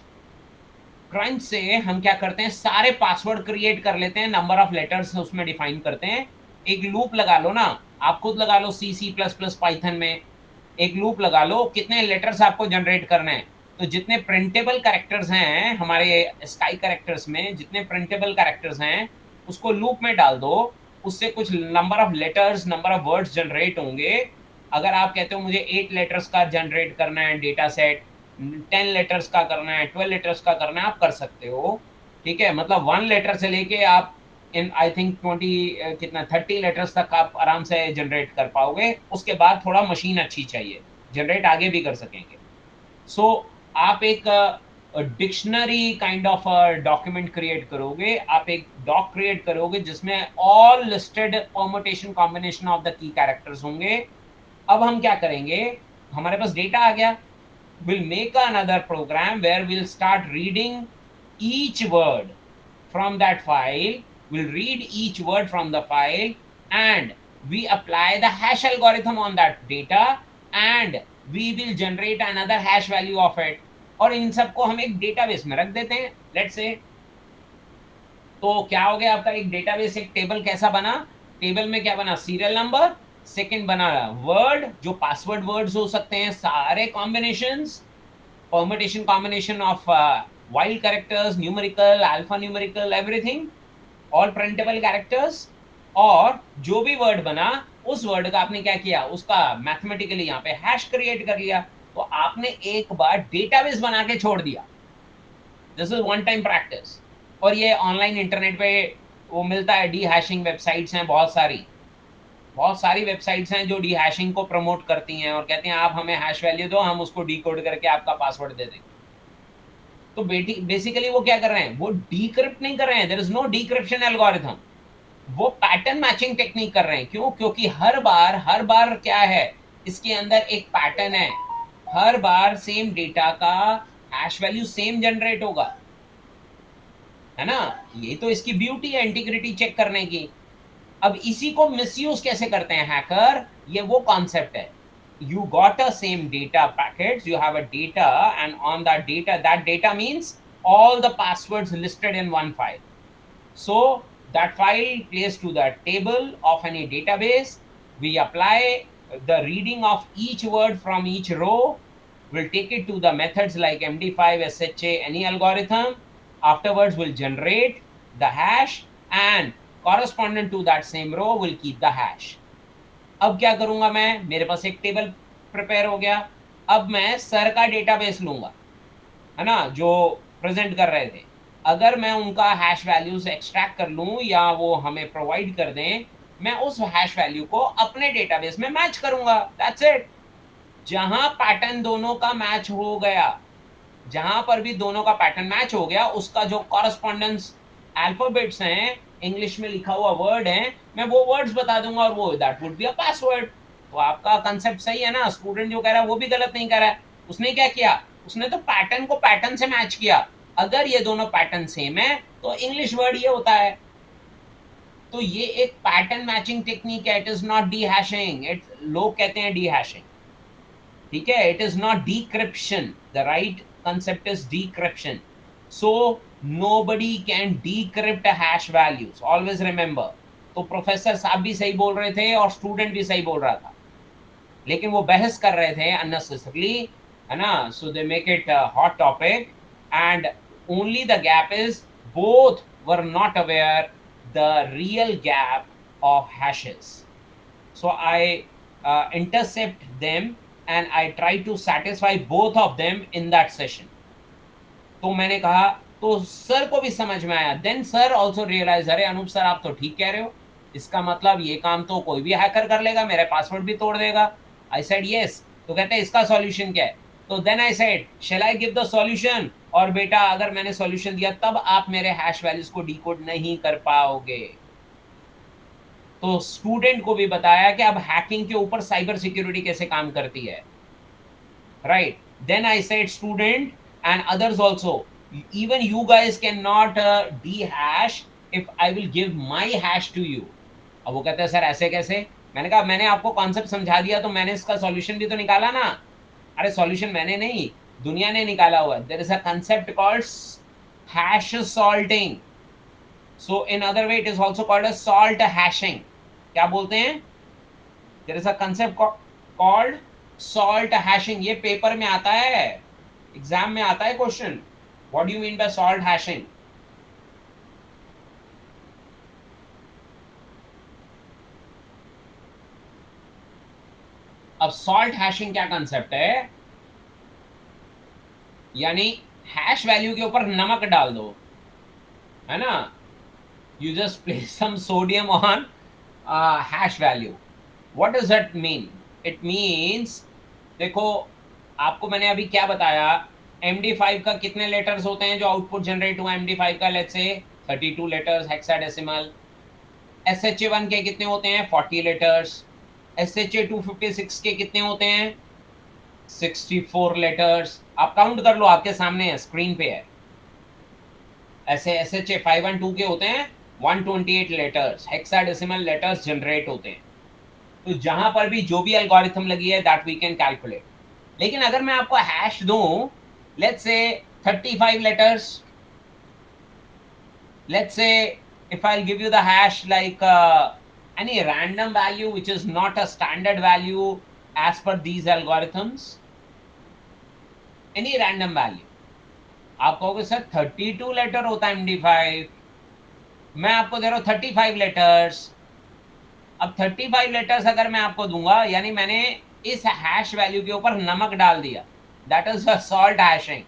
क्रंच से हम क्या करते हैं, सारे पासवर्ड क्रिएट कर लेते हैं, नंबर ऑफ लेटर्स उसमें डिफाइन करते हैं. एक लूप लगा लो ना, आप खुद लगा लो C++ पाइथन में. एक लूप लगा लो, कितने लेटर्स आपको जनरेट करने हैं. तो जितने प्रिंटेबल कैरेक्टर्स हैं हमारे स्काई कैरेक्टर्स में, जितने प्रिंटेबल कैरेक्टर्स हैं उसको लूप में डाल दो. उससे कुछ number of letters, number of words generate होंगे. अगर आप कहते हो मुझे 8 लेटर्स का जनरेट करना है डेटा सेट, 10 लेटर्स का करना है, 12 लेटर्स का करना है, आप कर सकते हो. ठीक है, मतलब 1 लेटर से लेके आप इन आई थिंक 20 कितना 30 लेटर्स तक आप आराम से जनरेट कर पाओगे. उसके बाद थोड़ा मशीन अच्छी चाहिए, जनरेट आगे भी कर सकेंगे. सो आप एक dictionary kind of document create करोगे, आप एक डॉक क्रिएट करोगे जिसमें all listed permutation combination of the key characters होंगे. अब हम क्या करेंगे, हमारे पास डेटा आ गया, we'll make another program where we'll start reading each word from that file. We'll read each word from the file and we apply the hash algorithm on that data and we will generate another hash value of it. और इन सबको हम एक database में रख देते हैं, let's say. तो क्या हो गया आपका एक डेटाबेस, एक टेबल कैसा बना, टेबल में क्या बना, सीरियल नंबर, सेकंड बना वर्ड, जो पासवर्ड वर्ड्स हो सकते हैं सारे combinations, permutation combination of wild characters, numerical, alphanumerical, everything, all printable characters. और जो भी वर्ड बना उस वर्ड का आपने क्या किया, उसका मैथमेटिकली यहाँ पे हैश क्रिएट कर लिया. तो आपने एक बार डेटाबेस बना के छोड़ दिया. This is one time practice. और ये ऑनलाइन इंटरनेट पे वो मिलता है, डी हैशिंग वेबसाइट्स हैं बहुत सारी वेबसाइट्स हैं जो डी हैशिंग को प्रमोट करती हैं और कहते हैं आप हमें हैश वैल्यू दो, हम उसको डीकोड करके आपका पासवर्ड दे देंगे. तो बेसिकली वो क्या कर रहे हैं, वो डीक्रिप्ट नहीं कर रहे हैं, देयर इज नो डीक्रिप्शन एल्गोरिथम, वो पैटर्न मैचिंग टेक्निक कर रहे हैं. क्यों, क्योंकि हर बार क्या है, इसके अंदर एक पैटर्न है, हर बार सेम डेटा का हैश वैल्यू सेम जनरेट होगा, है ना. ये तो इसकी ब्यूटी है इंटीग्रिटी चेक करने की. अब इसी को मिसयूज कैसे करते हैं हैकर, ये वो कॉन्सेप्ट है. You got a same data packets, you have a data and on that data means all the passwords listed in one file. So that file plays to the table of any database. We apply the reading of each word from each row. We'll take it to the methods like MD5, SHA, any algorithm. Afterwards, we'll generate the hash and correspondent to that same row will keep the hash. अब क्या करूंगा मैं, मेरे पास एक table prepare हो गया. अब मैं सर का डेटाबेस लूंगा, है ना, जो प्रेजेंट कर रहे थे. अगर मैं उनका हैश वैल्यूज एक्सट्रैक्ट कर लूं या वो हमें प्रोवाइड कर दें, मैं उस हैश वैल्यू को अपने डेटाबेस में मैच करूंगा. That's it. जहां पैटर्न दोनों का मैच हो गया, जहां पर भी दोनों का पैटर्न मैच हो गया, उसका जो कॉरस्पॉन्डेंस अल्फाबेट्स हैं, इंग्लिश में लिखा हुआ वर्ड है, मैं वो वर्ड्स बता दूंगा और वो that would be a password. तो आपका कंसेप्ट सही है ना. स्टूडेंट जो कह रहा है वो भी गलत नहीं कह रहा है. उसने क्या किया, उसने तो पैटर्न को पैटर्न से मैच किया. अगर ये दोनों पैटर्न सेम है तो इंग्लिश वर्ड ये होता है. तो ये एक पैटर्न मैचिंग टेक्निक है. It is not D hashing. It लोग कहते हैं डी हैशिंग. ठीक है, it is not decryption. The right concept is decryption. So nobody can decrypt a hash values. Always remember. तो प्रोफेसर साहब भी सही बोल रहे थे और स्टूडेंट भी सही बोल रहा था, लेकिन वो बहस कर रहे थे unnecessarily, है ना. So they make it a hot topic, and only the gap is both were not aware the real gap of hashes. So I intercept them and I try to satisfy both of them in that session. तो मैंने कहा, तो sir को भी समझ में आया. Then sir also realise, अरे अनूप सर आप तो ठीक कह रहे हो, इसका मतलब ये काम तो कोई भी हैकर कर लेगा, मेरे पासवर्ड भी तोड़ देगा. I said yes. तो कहते हैं इसका सॉल्यूशन क्या है. तो then I said shall I give the solution. और बेटा अगर मैंने सॉल्यूशन दिया तब आप मेरे हैश वैल्यूज को डिकोड नहीं कर पाओगे. तो स्टूडेंट को भी बताया कि अब हैकिंग के ऊपर साइबर सिक्योरिटी कैसे काम करती है. Right. Then I said student and others also, even you guys cannot dehash if I will give my hash to you. अब वो कहते हैं सर ऐसे कैसे. मैंने कहा मैंने आपको कॉन्सेप्ट समझा दिया तो मैंने इसका सॉल्यूशन भी तो निकाला ना. अरे सॉल्यूशन मैंने नहीं, दुनिया ने निकाला हुआ. There is a concept called hash salting. So in other way it is also called a salt hashing. क्या बोलते हैं, there is a concept called salt hashing. ये पेपर में आता है, एग्जाम में आता है question. What do you mean by salt hashing? अब सॉल्ट हैशिंग क्या कंसेप्ट है, यानी हैश वैल्यू के ऊपर नमक डाल दो, है ना. You just place some sodium on hash value. What does that mean. It means, देखो आपको मैंने अभी क्या बताया, MD5 का कितने लेटर्स होते हैं जो आउटपुट जनरेट हुआ MD5 का, let's say 32 letters hexadecimal. SHA1 के कितने होते हैं 40 लेटर्स. SHA256 के कितने होते हैं 64 लेटर्स. आप काउंट कर लो, आपके सामने है, स्क्रीन पे है. ऐसे SHA512 के होते हैं 128 लेटर्स, हेक्साडेसिमल लेटर्स जनरेट होते हैं. तो जहां पर भी जो भी एल्गोरिथम लगी है दैट वी कैन कैलकुलेट. लेकिन अगर मैं आपको हैश दूं, let's say 35 letters, let's say if I'll give you the hash like any random value which is not a standard value as per these algorithms, any random value, आप कहोगे sir 32 letter होता है MD5, मैं आपको दे रहा हूं 35 letters. अब 35 letters अगर मैं आपको दूंगा, यानी मैंने इस हैश वैल्यू के ऊपर नमक डाल दिया. That is salt hashing.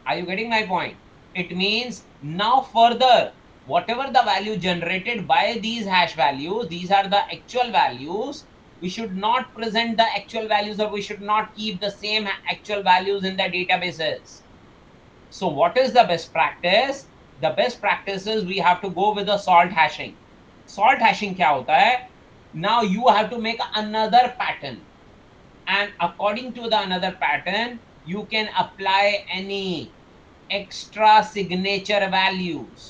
Are you getting my point? It means now further, whatever the value generated by these hash values, these are the actual values. We should not present the actual values, or we should not keep the same actual values in the databases. So what is the best practice? The best practice is we have to go with the salt hashing. Salt hashing क्या होता है? Now you have to make another pattern, and according to the another pattern, you can apply any extra signature values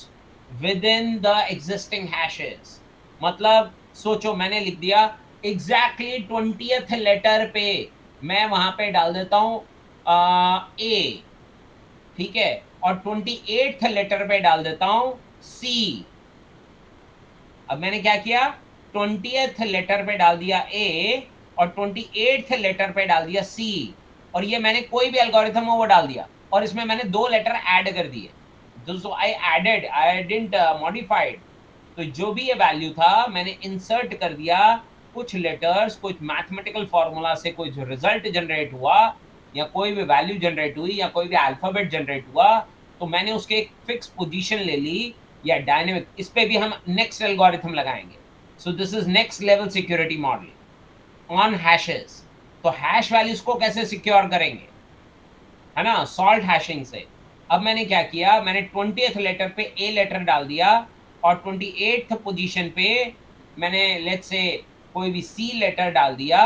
within the existing hashes. मतलब सोचो मैंने लिख दिया exactly 20th letter पे मैं वहां पे डाल देता हूं A, ठीक है. और 28th लेटर पे डाल देता हूं C। अब मैंने क्या किया, 20th लेटर पे डाल दिया A और 28th लेटर पे डाल दिया C, और ये मैंने कोई भी एल्गोरिथम हो वो डाल दिया, और इसमें मैंने 2 लेटर ऐड कर दिए। So I added, I didn't modified. तो जो भी ये वैल्यू था मैंने इंसर्ट कर दिया, कुछ लेटर्स, कुछ मैथमेटिकल फॉर्मूला से कुछ रिजल्ट जनरेट हुआ, या कोई भी वैल्यू जनरेट हुई, या कोई भी अल्फाबेट जनरेट हुआ, तो मैंने उसके एक फिक्स पोजीशन ले ली, या डायनेमिक, इस पे भी हम नेक्स्ट एल्गोरिथम लगाएंगे। So this is next level security model on hashes. तो हैश वैल्यूज को कैसे सिक्योर करेंगे, है ना, सॉल्ट हैशिंग से। अब मैंने क्या किया, मैंने 20th लेटर पे ए लेटर डाल दिया, और 28th पोजीशन पे मैंने लेट्स से कोई भी सी लेटर डाल दिया,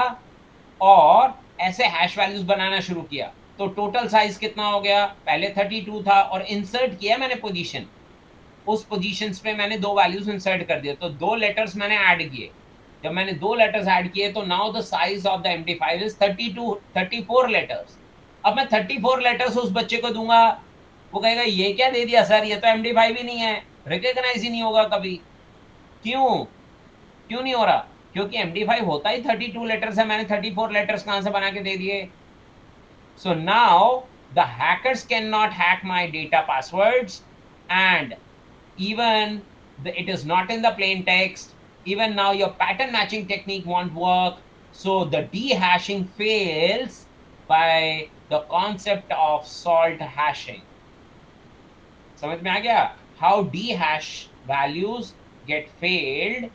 और ऐसे हैश वैल्यूज बनाना शुरू किया। तो टोटल साइज कितना हो गया, पहले 32 था, और इंसर्ट किया मैंने पोजीशन, उस पोजीशंस पे मैंने 2 वैल्यूज इंसर्ट कर दिए, तो 2 लेटर्स मैंने ऐड किए। जब मैंने 2 लेटर्स ऐड किए तो now the size of the MD5 is 34 letters. अब मैं 34 लेटर्स उस बच्चे को दूंगा, वो कहेगा ये क्या दे दिया सर, ये तो MD5 ही नहीं है, रिकॉग्नाइज ही नहीं होगा कभी। क्यों, क्यों नहीं हो रहा, क्योंकि MD5 होता ही 32 लेटर्स है, मैंने 34 लेटर्स कहां से बना के दे दिए। So now the hackers cannot hack my data passwords, and even it is not in the plain text. Even now your pattern matching technique won't work. So the dehashing fails by the concept of salt hashing. समझ में आ गया? How dehash values get failed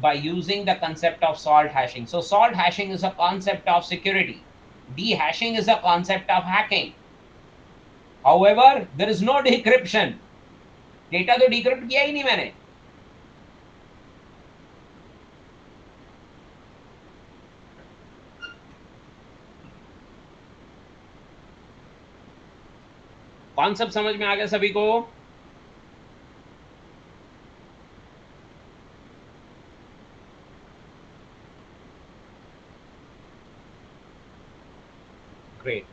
by using the concept of salt hashing. So salt hashing is a concept of security. Dehashing is a concept of hacking. However, there is no decryption. Data तो decrypt किया ही नहीं मैंने। Concept समझ में आ गया सभी को? Great,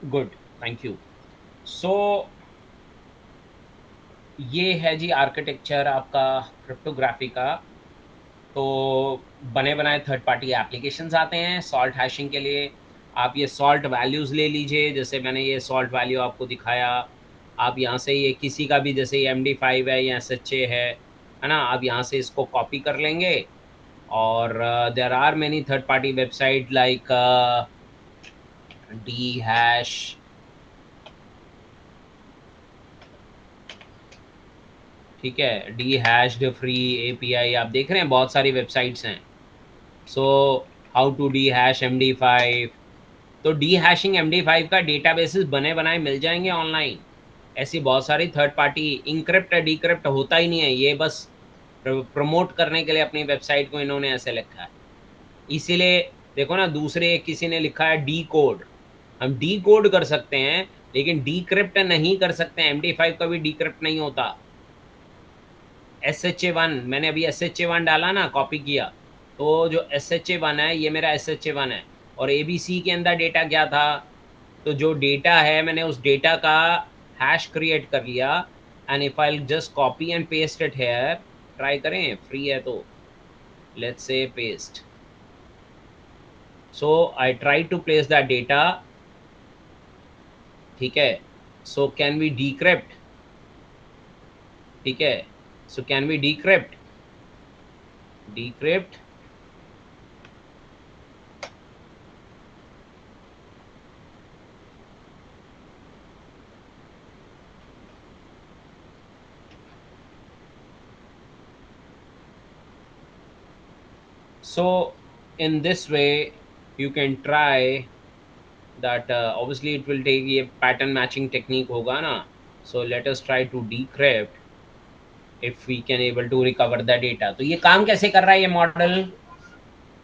good, thank you. So ये है जी आर्किटेक्चर आपका क्रिप्टोग्राफी का। तो बने बनाए थर्ड पार्टी एप्लीकेशंस आते हैं सॉल्ट हैशिंग के लिए। आप ये सॉल्ट वैल्यूज़ ले लीजिए, जैसे मैंने ये सॉल्ट वैल्यू आपको दिखाया। आप यहाँ से ये किसी का भी, जैसे ये MD5 है या SHA है ना, आप यहाँ से इसको कॉपी कर लेंगे। और there are many third party website like dehash, ठीक है, डी हैश्ड फ्री API, आप देख रहे हैं बहुत सारी वेबसाइट्स हैं। So how to dehash MD5, तो डी हैशिंग MD5 का डेटाबेसेस बने बनाए मिल जाएंगे ऑनलाइन। ऐसी बहुत सारी थर्ड पार्टी, इंक्रिप्ट डिक्रिप्ट होता ही नहीं है, ये बस प्रमोट करने के लिए अपनी वेबसाइट को इन्होंने ऐसे लिखा है। इसीलिए देखो ना, दूसरे किसी ने लिखा है डी कोड, हम डी कोड कर सकते हैं लेकिन डिक्रिप्ट नहीं कर सकते। MD5 का भी डिक्रिप्ट नहीं होता। SHA1, मैंने अभी SHA1 डाला ना, कॉपी किया, तो जो SHA1 है ये मेरा SHA1 है, और ABC के अंदर डेटा क्या था, तो जो डेटा है मैंने उस डेटा का हैश क्रिएट कर लिया। And if I just copy and paste it here, try करें, फ्री है तो let's say paste. So I try to place that data, ठीक है। सो कैन वी डिक्रिप्ट, ठीक है, so can we decrypt, decrypt, so in this way you can try that, obviously it will take, ये pattern matching technique होगा ना। So let us try to decrypt if we can able to recover the data। तो ये काम कैसे कर रहा है ये मॉडल,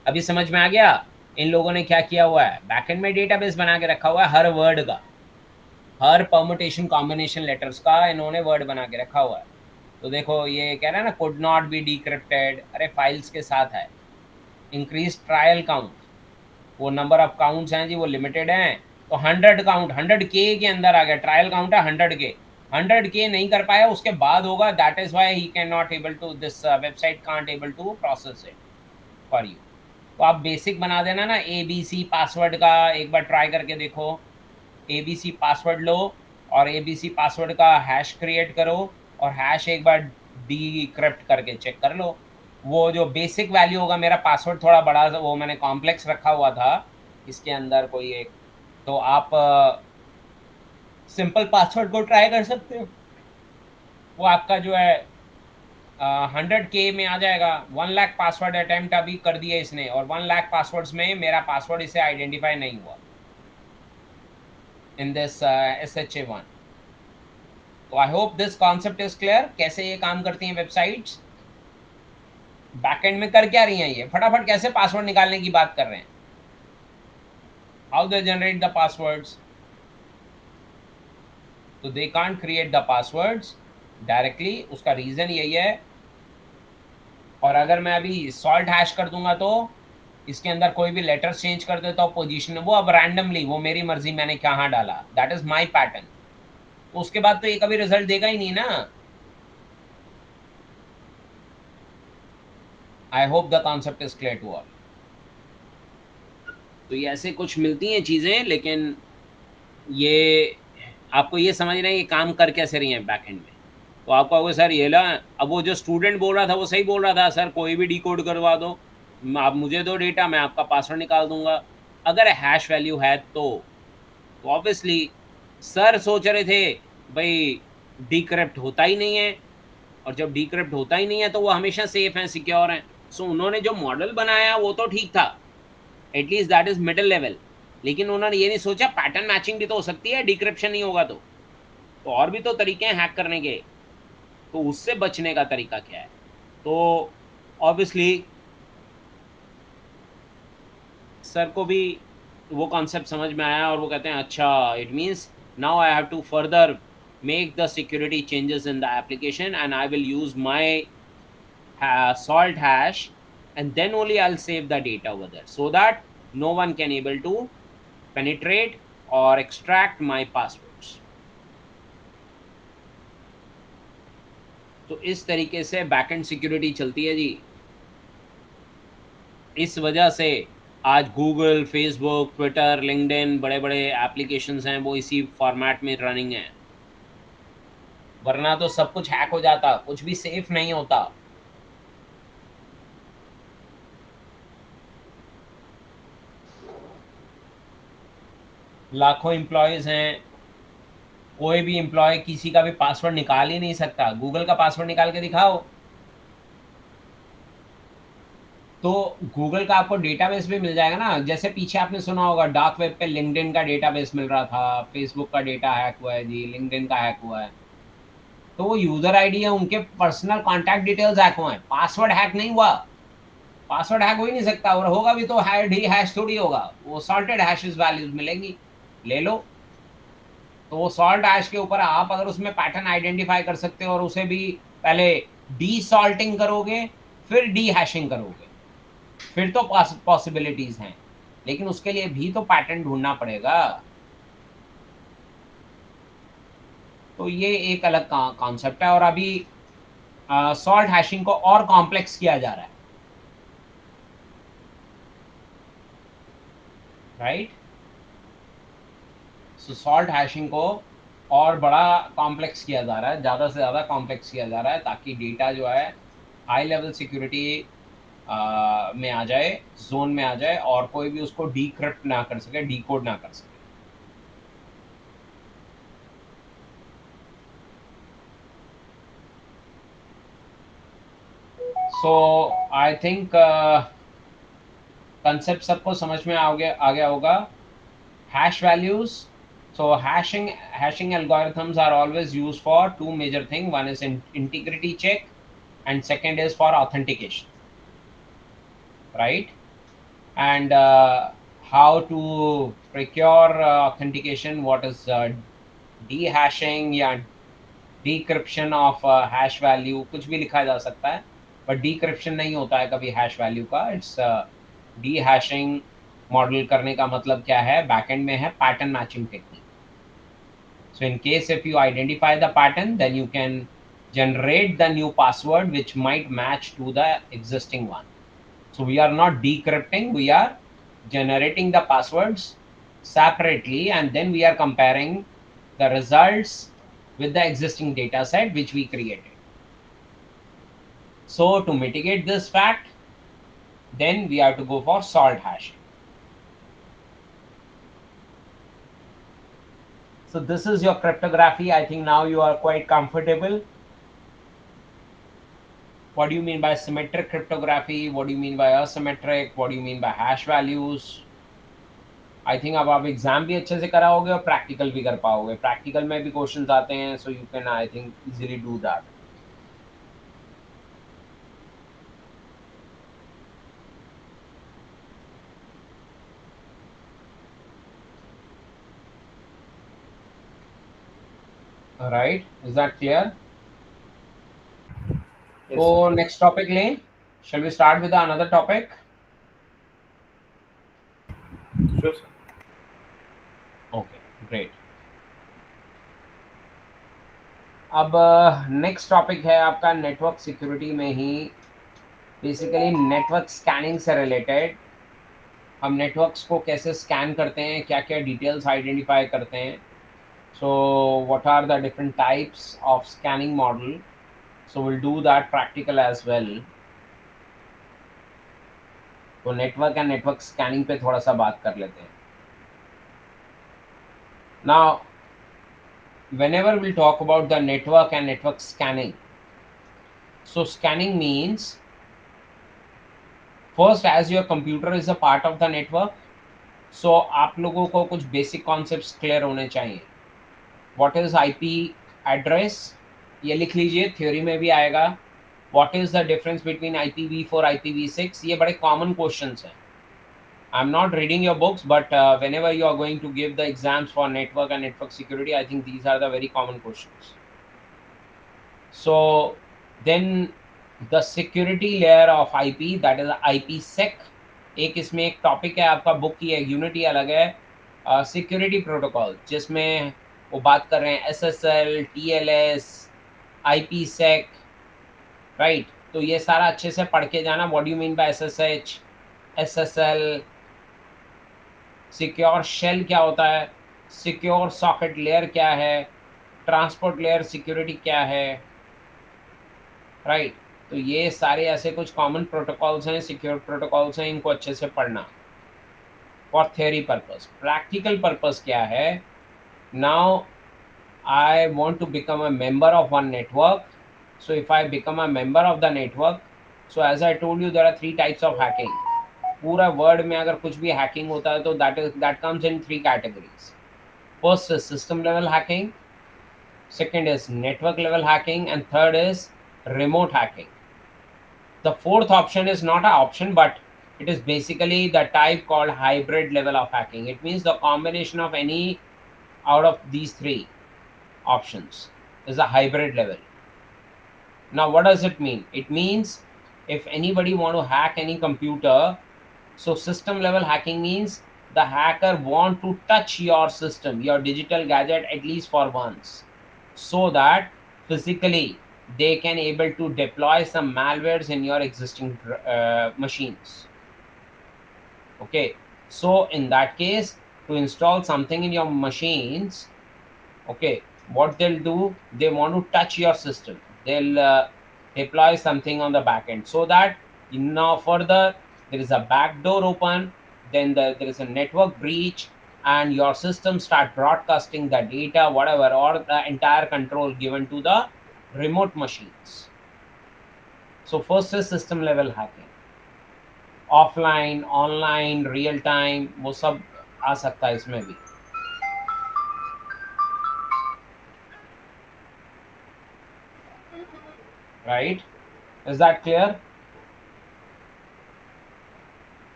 अभी समझ में आ गया? इन लोगों ने क्या किया हुआ है, बैकएंड में डेटाबेस बना के रखा हुआ है, हर वर्ड का, हर परमुटेशन कॉम्बिनेशन लेटर्स का इन्होंने वर्ड बना के रखा हुआ है। तो देखो ये कह रहा है ना, कुड नॉट बी डिक्रिप्टेड, अरे फाइल्स के साथ है। इंक्रीज ट्रायल काउंट, वो नंबर ऑफ काउंट्स हैं जी वो लिमिटेड हैं, तो 100 काउंट 100K के अंदर आ गया, ट्रायल काउंट है 100K, 100K नहीं कर पाया उसके बाद होगा, that is why he can not able to, this website can't able to process it for you. तो आप बेसिक बना देना ना, ABC पासवर्ड का एक बार ट्राई करके देखो, ABC पासवर्ड लो और ABC पासवर्ड का हैश क्रिएट करो, और हैश एक बार डीक्रिप्ट करके चेक कर लो। वो जो बेसिक वैल्यू होगा, मेरा पासवर्ड थोड़ा बड़ा वो मैंने कॉम्प्लेक्स रखा हुआ था इसके अंदर कोई एक, तो आप सिंपल पासवर्ड को ट्राई कर सकते हो, वो आपका जो है 100K में आ जाएगा। 1 लाख पासवर्ड अटेम्प्ट अभी कर दिए इसने, और 1 लाख पासवर्ड्स में मेरा पासवर्ड इसे आइडेंटिफाई नहीं हुआ इन दिस SHA-1। तो I hope this concept is clear, कैसे ये काम करती हैं वेबसाइट्स। बैकएंड में कर क्या रही हैं ये, फटाफट कैसे पासवर्ड निकालने की बात कर रहे हैं, how they generate the passwords. तो they can't create the passwords directly, उसका रीजन यही है। और अगर मैं अभी सॉल्ट हैश कर दूंगा तो इसके अंदर कोई भी लेटर्स चेंज कर देता हूँ पोजीशन, वो अब रैंडमली, वो मेरी मर्जी मैंने कहाँ डाला, दैट इज माई पैटर्न, तो उसके बाद तो ये कभी रिजल्ट देगा ही नहीं ना। I hope the concept is clear to all. तो ये ऐसे कुछ मिलती हैं चीजें, लेकिन ये आपको ये समझना है ये काम कर कैसे रही है बैकएंड में। तो आप कहोगे सर ये ला, अब वो जो स्टूडेंट बोल रहा था वो सही बोल रहा था, सर कोई भी डिकोड करवा दो, आप मुझे दो डेटा, मैं आपका पासवर्ड निकाल दूंगा, अगर हैश वैल्यू है तो ऑब्वियसली सर सोच रहे थे भाई डिक्रिप्ट होता ही नहीं है, और जब डिक्रिप्ट होता ही नहीं है तो वो हमेशा सेफ है, सिक्योर है। सो उन्होंने जो मॉडल बनाया वो तो ठीक था, at least that is middle level, लेकिन उन्होंने ये नहीं सोचा पैटर्न मैचिंग भी तो हो सकती है, डिक्रिप्शन नहीं होगा तो और भी तो तरीके हैं हैक करने के, तो उससे बचने का तरीका क्या है। तो ऑब्वियसली सर को भी वो कॉन्सेप्ट समझ में आया, और वो कहते हैं अच्छा it means now I have to further make the security changes in the application, and I will use my salt hash, and then only I'll save the data over there so that no one can able to penetrate or extract my passwords। तो इस तरीके से backend security चलती है जी। इस वजह से आज गूगल, फेसबुक, ट्विटर, लिंक्डइन, बड़े बड़े एप्लीकेशंस हैं वो इसी फॉर्मेट में रनिंग है, वरना तो सब कुछ हैक हो जाता, कुछ भी सेफ नहीं होता। लाखों एम्प्लॉयज हैं, कोई भी एम्प्लॉय किसी का भी पासवर्ड निकाल ही नहीं सकता, गूगल का पासवर्ड निकाल के दिखाओ, तो गूगल का आपको डेटाबेस भी मिल जाएगा ना। जैसे पीछे आपने सुना होगा डार्क वेब पे लिंक्डइन का डेटाबेस मिल रहा था, फेसबुक का डेटा हैक हुआ है जी, लिंक्डइन का हैक हुआ है, तो वो यूजर आईडी है, उनके पर्सनल कॉन्टैक्ट डिटेल्स हैक हुए हैं, पासवर्ड हैक नहीं हुआ। पासवर्ड हैक हो ही नहीं सकता, और होगा भी तो डी हैश थोड़ी होगा, वो सॉल्टेड हैशेस वैल्यूज मिलेंगी, ले लो। तो वो सॉल्ट हैश के ऊपर आप अगर उसमें पैटर्न आइडेंटिफाई कर सकते हो, और उसे भी पहले डी सॉल्टिंग करोगे फिर डी हैशिंग करोगे, फिर तो पॉसिबिलिटीज हैं, लेकिन उसके लिए भी तो पैटर्न ढूंढना पड़ेगा। तो ये एक अलग कॉन्सेप्ट है, और अभी सॉल्ट हैशिंग को और कॉम्प्लेक्स किया जा रहा है, राइट। सो सॉल्ट हैशिंग को और बड़ा कॉम्प्लेक्स किया जा रहा है, ज़्यादा से ज़्यादा कॉम्प्लेक्स किया जा रहा है, ताकि डेटा जो है हाई लेवल सिक्योरिटी में आ जाए, जोन में आ जाए, और कोई भी उसको डीक्रिप्ट ना कर सके, डीकोड ना कर सके। सो आई थिंक कंसेप्ट सबको समझ में आ गया होगा। Hash values, so hashing algorithms are always used for two major things, one is integrity check and second is for authentication, right? And how to procure authentication, what is dehashing या decryption of hash value, कुछ भी लिखा जा सकता है, but decryption नहीं होता है कभी hash value का, it's dehashing मॉडल करने का मतलब क्या है, बैकएंड में है pattern matching technique. So in case if you identify the pattern, then you can generate the new password which might match to the existing one. So we are not decrypting, we are generating the passwords separately, and then we are comparing the results with the existing data set which we created. So to mitigate this fact, then we have to go for salt hashing. So this is your cryptography. I think now you are quite comfortable. What do you mean by symmetric cryptography? What do you mean by asymmetric? What do you mean by hash values? I think अब आप exam भी अच्छे से कराओगे और practical भी कर पाओगे. प्रैक्टिकल में भी क्वेश्चंस आते हैं, so you can I think easily do that. Right, is that clear? Yes, तो sir. नेक्स्ट टॉपिक लें. Shall we start with another topic? Sure, sir. Okay, great. अब नेक्स्ट टॉपिक है आपका नेटवर्क सिक्योरिटी में ही, basically network scanning से related. हम networks को कैसे स्कैन करते हैं, क्या क्या डिटेल्स आइडेंटिफाई करते हैं. So what are the different types of scanning model? So we'll do that practical as well. तो नेटवर्क एंड नेटवर्क स्कैनिंग पे थोड़ा सा बात कर लेते हैं. Now whenever we'll talk about the network and network scanning, so scanning means first as your computer is a part of the network, so आप लोगों को कुछ बेसिक कॉन्सेप्ट्स क्लियर होने चाहिए. व्हाट इज आईपी एड्रेस, ये लिख लीजिए, theory में भी आएगा. What is the difference between IPv4 IPv6, ये बड़े कॉमन क्वेश्चंस हैं. I'm not reading your books, but whenever you are going to give the exams for network and network security, I think these are the very common questions. So then the security layer of IP, that is IPsec. एक इसमें एक topic है आपका, book की है, unity अलग है, security protocol, जिसमें वो बात कर रहे हैं SSL, TLS, IPsec. राइट, तो ये सारा अच्छे से पढ़ के जाना. What do you mean by SSH, SSL, secure shell क्या होता है, सिक्योर सॉकेट लेयर क्या है, ट्रांसपोर्ट लेयर सिक्योरिटी क्या है. राइट, तो ये सारे ऐसे कुछ कॉमन प्रोटोकॉल्स हैं, सिक्योर प्रोटोकॉल्स हैं, इनको अच्छे से पढ़ना for theory purpose. Practical purpose क्या है? Now I want to become a member of one network. So if I become a member of the network, so as I told you there are 3 types of hacking. पूरा word में अगर कुछ भी hacking होता है तो that comes in 3 categories. First is system level hacking, second is network level hacking, and third is remote hacking. The fourth option is not an option, but it is basically the type called hybrid level of hacking. It means the combination of any out of these 3 options is a hybrid level. Now, what does it mean? It means if anybody want to hack any computer, so system level hacking means the hacker want to touch your system, your digital gadget, at least for once, so that physically they can able to deploy some malwares in your existing machines. Okay, so in that case, to install something in your machines, okay, what they'll do, they want to touch your system, they'll deploy something on the back end, so that now further there is a backdoor open, then there is a network breach, and your system start broadcasting the data, whatever, or the entire control given to the remote machines. So first is system level hacking. Offline, online, real time, वो सब आ सकता है इसमें भी. Right, is that clear?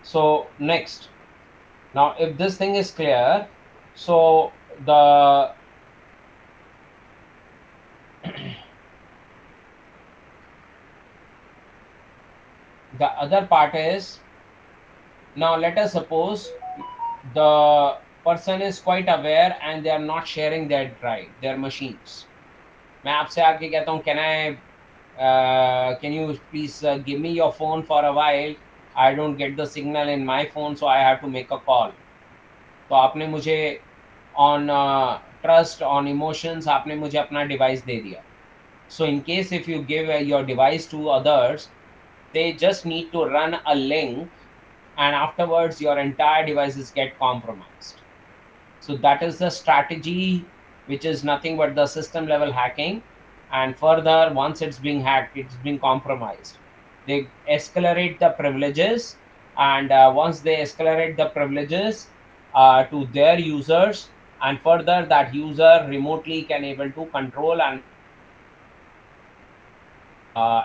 So next, now if this thing is clear, so the the other part is Now let us suppose the person is quite aware and they are not sharing their drive, their machines. मैं आपसे आके कहता हूँ, can you please give me your phone for a while? I don't get the signal in my phone, so I have to make a call. तो आपने मुझे on trust, on emotions, आपने मुझे अपना device दे दिया. So in case if you give your device to others, they just need to run a link, and afterwards your entire devices get compromised. So that is the strategy, which is nothing but the system level hacking. And further, once it's being hacked, it's being compromised. They escalate the privileges, and once they escalate the privileges to their users, and further that user remotely can able to control and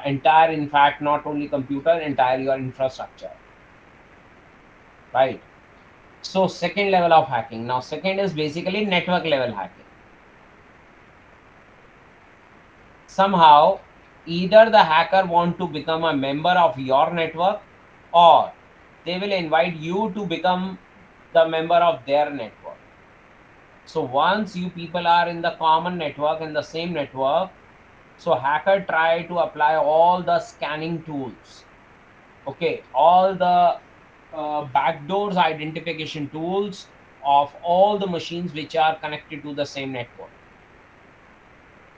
entire, in fact, not only computer, entire your infrastructure, right? So second level of hacking. Now second is basically network level hacking. Somehow either the hacker want to become a member of your network, or they will invite you to become the member of their network. So once you people are in the common network, in the same network, so hacker try to apply all the scanning tools, okay, all the backdoors identification tools of all the machines which are connected to the same network.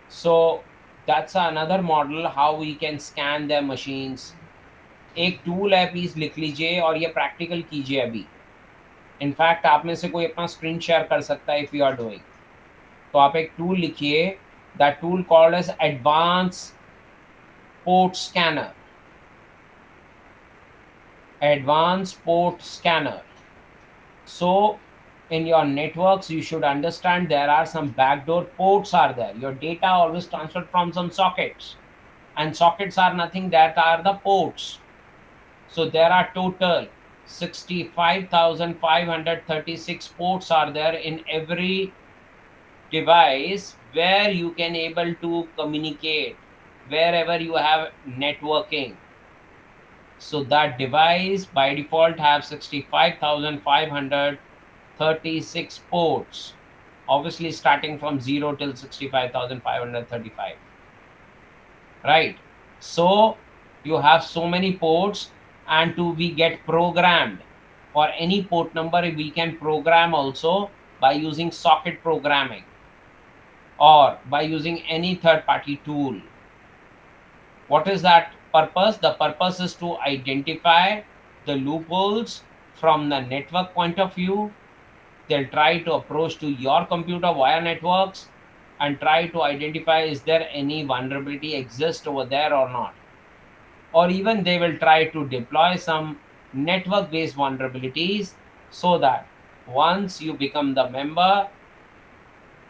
So that's another model how we can scan their machines. एक tool है, please लिख लीजिए और ये practical कीजिए अभी. In fact आप में से कोई अपना स्क्रीन शेयर कर सकता है इफ यू आर डूइंग. तो आप एक टूल लिखिए, that tool called as advance port scanner. Advance port scanner. So in your networks you should understand there are some backdoor ports are there. Your data always transferred from some sockets, and sockets are nothing, that are the ports. So there are total 65,536 ports are there in every device where you can able to communicate wherever you have networking. So that device by default have 65,536 ports, obviously starting from 0 till 65,535, right? So you have so many ports, and to be get programmed for any port number we can program also by using socket programming or by using any third party tool. What is that purpose? The purpose is to identify the loopholes from the network point of view. They'll try to approach to your computer via networks and try to identify is there any vulnerability exist over there or not. Or even they will try to deploy some network based vulnerabilities, so that once you become the member,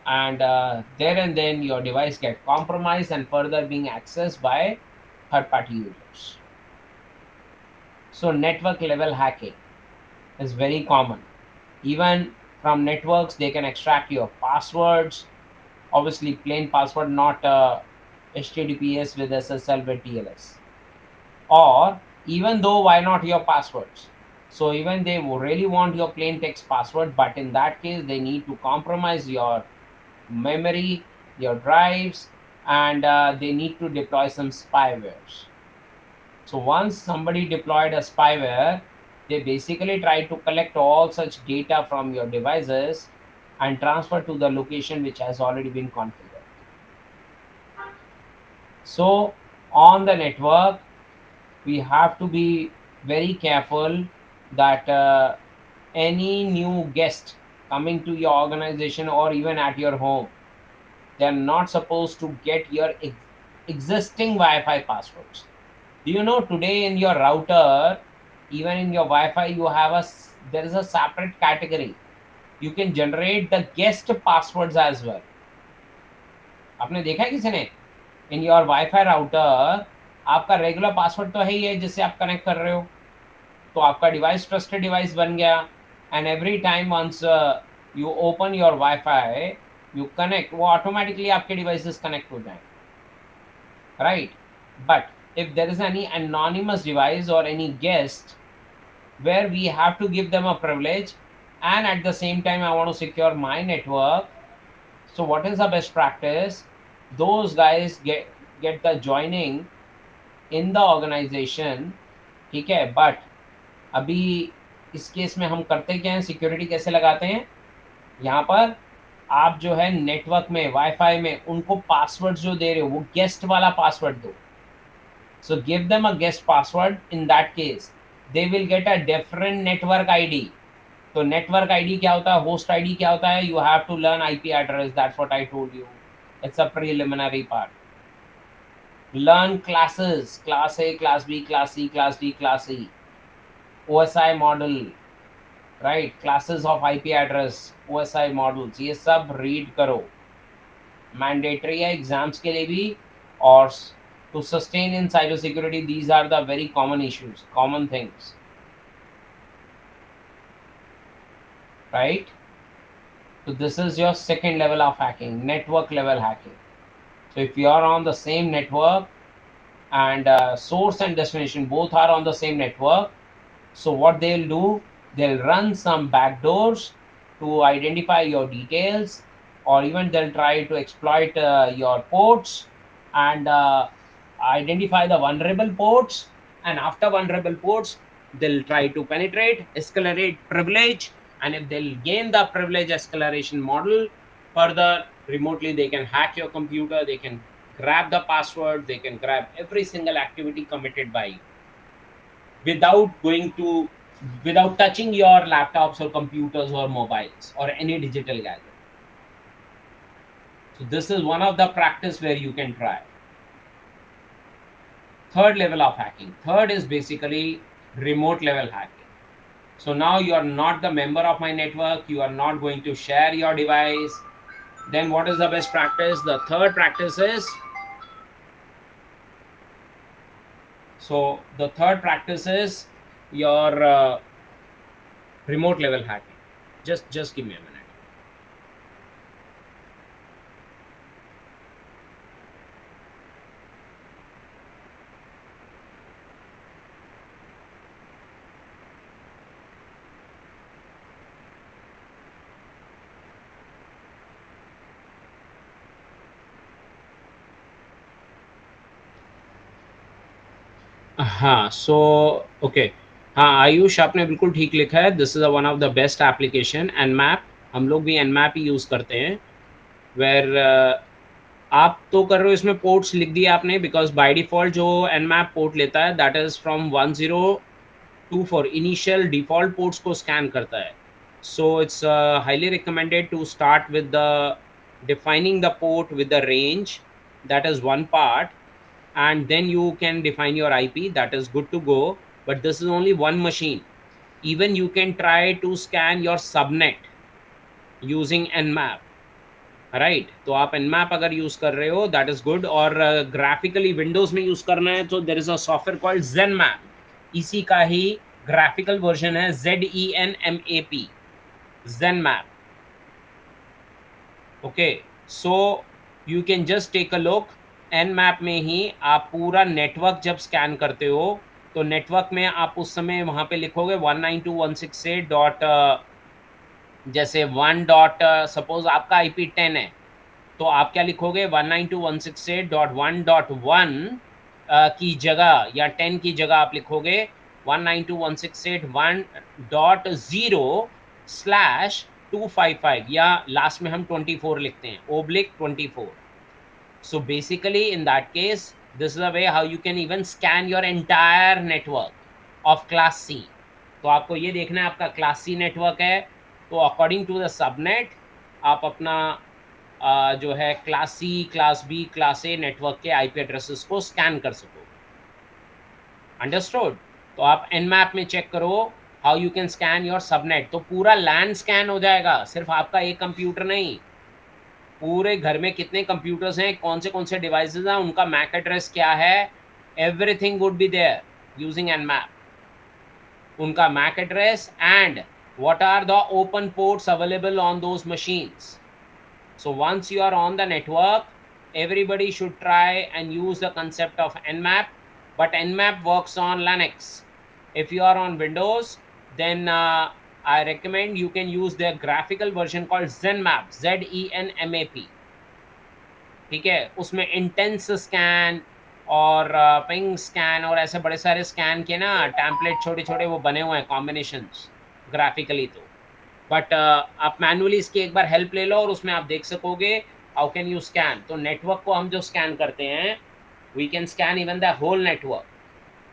and there and then your device get compromised and further being accessed by third party users. So network level hacking is very common. Even from networks they can extract your passwords, obviously plain password, not https with ssl with tls. Or even though, why not your passwords? So even they really want your plain text password, but in that case they need to compromise your memory, your drives, and they need to deploy some spywares. So once somebody deployed a spyware, they basically try to collect all such data from your devices and transfer to the location which has already been configured. So on the network we have to be very careful that any new guest coming to your organization or even at your home, they're not supposed to get your existing Wi-Fi passwords. Do you know today in your router, even in your Wi-Fi, you have there is a separate category. You can generate the guest passwords as well. आपने देखा है किसी ने? In your wifi router आपका regular password तो है ही है जिससे आप कनेक्ट कर रहे हो, तो आपका डिवाइस ट्रस्टेड डिवाइस बन गया. And every time once you open your wifi, you connect, वो ऑटोमेटिकली आपके डिवाइसेस कनेक्ट हो जाएंगे, right? But if there is any anonymous device or any guest where we have to give them a privilege, and at the same time I want to secure my network. So what is the best practice? Those guys get the joining in the organization, ठीक है, but अभी इस case में हम करते क्या हैं, security कैसे लगाते हैं, यहाँ पर आप जो है नेटवर्क में वाईफाई में उनको पासवर्ड जो दे रहे हो वो गेस्ट वाला पासवर्ड दो. So give them a guest password. In that case, they will get a different network ID. तो network ID क्या होता है, host ID क्या होता है, you have to learn IP address. That's what I told you. It's a preliminary part. Learn classes, class A, class B, class C, class D, class E. OSI model, right? Classes of IP address, OSI models, ये सब read करो. Mandatory है exams के लिए भी. और to sustain in cybersecurity, these are the very common issues, common things, right? So this is your second level of hacking, network level hacking. So if you are on the same network and source and destination both are on the same network, so what they'll do, they'll run some backdoors to identify your details, or even they'll try to exploit your ports and identify the vulnerable ports. And after vulnerable ports, they'll try to penetrate, escalate privilege, and if they'll gain the privilege escalation model further remotely, they can hack your computer, they can grab the password, they can grab every single activity committed by you without going to, without touching your laptops or computers or mobiles or any digital gadget. So this is one of the practice where you can try. Third level of hacking. Third is basically remote level hacking. So now you are not the member of my network, you are not going to share your device. Then what is the best practice? The third practice is, so the third practice is your remote level hacking. Just give me a minute. हाँ, so okay. हाँ, आयुष आपने बिल्कुल ठीक लिखा है. This is one of the best application Nmap. हम लोग भी एनमैप ही यूज़ करते हैं. वेर आप तो कर रहे हो इसमें पोर्ट्स लिख दिए आपने, बिकॉज बाय डिफॉल्ट जो एनमैप पोर्ट लेता है that is from 1024. Initial default ports को स्कैन करता है. So it's highly recommended to start with the defining the port with the range. That is one part, and then you can define your IP. That is good to go, but this is only one machine. Even you can try to scan your subnet using nmap, right? तो आप nmap अगर use कर रहे हो that is good. और graphically Windows में use करना है तो there is a software called zenmap. इसी का ही ग्राफिकल वर्जन है ZENMAP, zenmap. Okay, so you can just take a look. nmap में ही आप पूरा नेटवर्क जब स्कैन करते हो तो नेटवर्क में आप उस समय वहां पे लिखोगे 192.168 डॉट, जैसे 1 डॉट, सपोज आपका IP 10 है तो आप क्या लिखोगे 192.168.1.1 की जगह या 10 की जगह आप लिखोगे 192.168.1.0 स्लैश 255, या लास्ट में हम 24 लिखते हैं, oblique 24. So basically in that case, this is a way how you can even scan your entire network of class C. तो आपको ये देखना है आपका क्लास C नेटवर्क है तो अकॉर्डिंग टू द सबनेट आप अपना जो है class C, class B, class A network के आईपी एड्रेसेस को स्कैन कर सकोगे. अंडरस्टूड? तो आप nmap में चेक करो how you can scan your subnet. तो पूरा लैंड स्कैन हो जाएगा, सिर्फ आपका एक कंप्यूटर नहीं. पूरे घर में कितने कंप्यूटर्स हैं, कौन से डिवाइसेस हैं, उनका मैक एड्रेस क्या है, everything would be there using nmap. उनका MAC address and what are the open ports available on those machines. So once you are on the network, everybody should try and use the concept of nmap, but nmap works on Linux. If you are on Windows, then I recommend you can use their graphical version called ZenMap, ZENMAP. ठीक है, उसमें intense scan और ping scan और ऐसे बड़े सारे scan के ना टैम्पलेट छोटे छोटे वो बने हुए हैं कॉम्बिनेशंस ग्राफिकली। तो बट आप मैनुअली इसकी एक बार हेल्प ले लो और उसमें आप देख सकोगे हाउ कैन यू स्कैन। तो नेटवर्क को हम जो स्कैन करते हैं, we can scan even the whole network.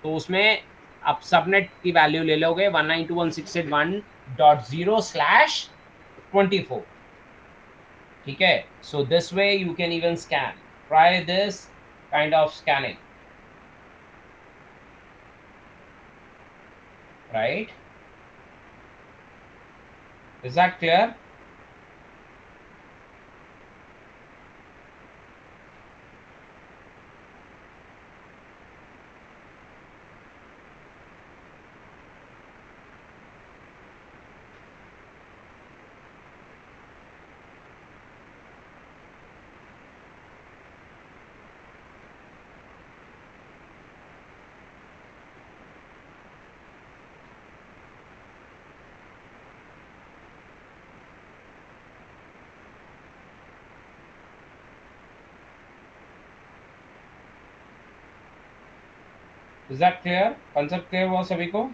तो उसमें आप सबनेट की वैल्यू ले लोगे 192.168.1.0/24। ठीक है, so this way you can even scan, try this kind of scanning, right? Is that clear? Is that clear? Concept clear हुआ सभी को?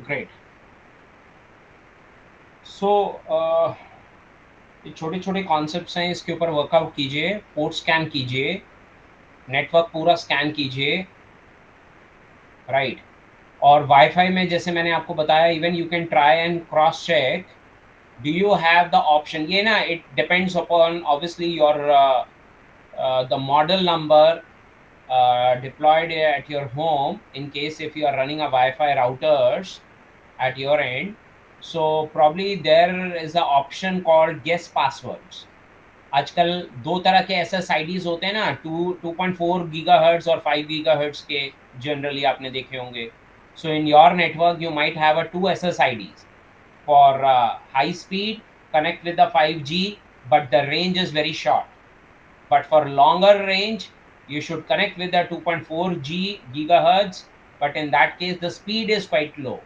ग्रेट। सो ये छोटे छोटे कॉन्सेप्ट्स हैं, इसके ऊपर वर्कआउट कीजिए, पोर्ट स्कैन कीजिए, नेटवर्क पूरा स्कैन कीजिए, राइट? और वाईफाई में जैसे मैंने आपको बताया, even you can try and cross check, do you have the option. ये ना it depends upon obviously your the model number deployed at your home, in case if you are running a Wi-Fi routers at your end. So probably there is an option called guest passwords. आजकल दो तरह के SSIDs होते हैं ना, 2.4 GHz और 5 GHz के, generally आपने देखे होंगे। So in your network you might have a 2 SSIDs for high speed connect with the 5G, but the range is very short. But for longer range you should connect with the 2.4 gigahertz, but in that case the speed is quite low.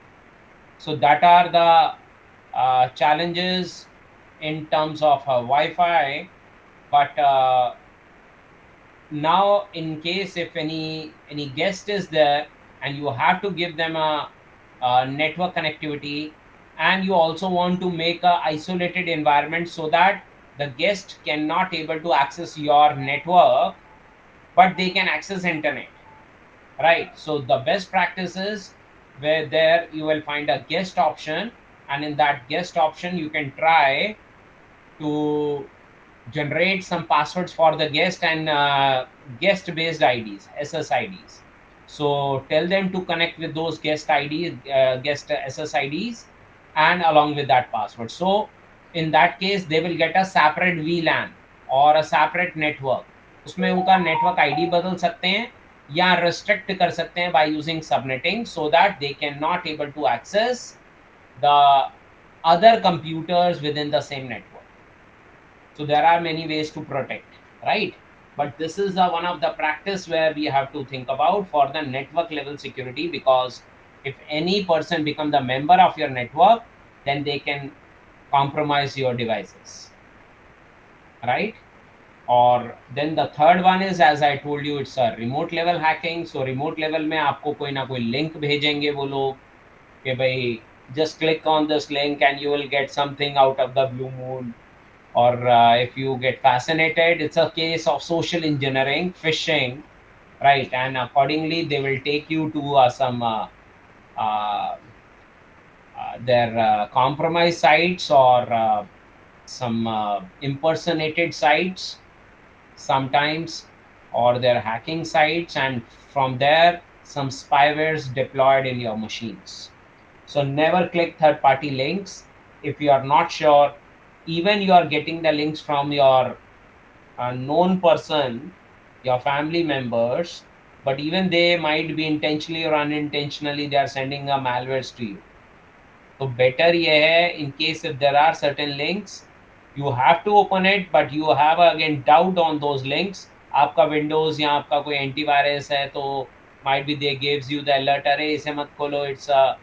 So that are the challenges in terms of Wi-Fi. But now in case if any guest is there and you have to give them a network connectivity, and you also want to make a isolated environment so that the guest cannot able to access your network, but they can access internet, right? So the best practice is where there you will find a guest option, and in that guest option you can try to generate some passwords for the guest and guest based IDs, SSIDs. So tell them to connect with those guest IDs, guest SSIDs, and along with that password. So in that case they will get a separate VLAN or a separate network. उसमें उनका network ID बदल सकते हैं या restrict कर सकते हैं by using subnetting, so that they cannot able to access the other computers within the same network. So there are many ways to protect, right? But this is one of the practice where we have to think about for the network level security, because if any person become the member of your network, then they can compromise your devices, right? Or then the third one is, as I told you, it's a remote level hacking. So remote level में आपको कोई ना कोई link भेजेंगे वो लोग कि भाई just click on this link and you will get something out of the blue moon. Or if you get fascinated, it's a case of social engineering, phishing, right? And accordingly they will take you to some uh, their compromised sites, or some impersonated sites sometimes, or their hacking sites, and from there some spywares deployed in your machines. So never click third party links if you are not sure. Even you are getting the links from your known person, your family members, but even they might be intentionally or unintentionally they are sending a malwares to you. So better ये है, in case if there are certain links, you have to open it, but you have again doubt on those links. आपका Windows या आपका कोई antivirus है तो might be they gives you the alert, अरे इसे मत खोलो, it's a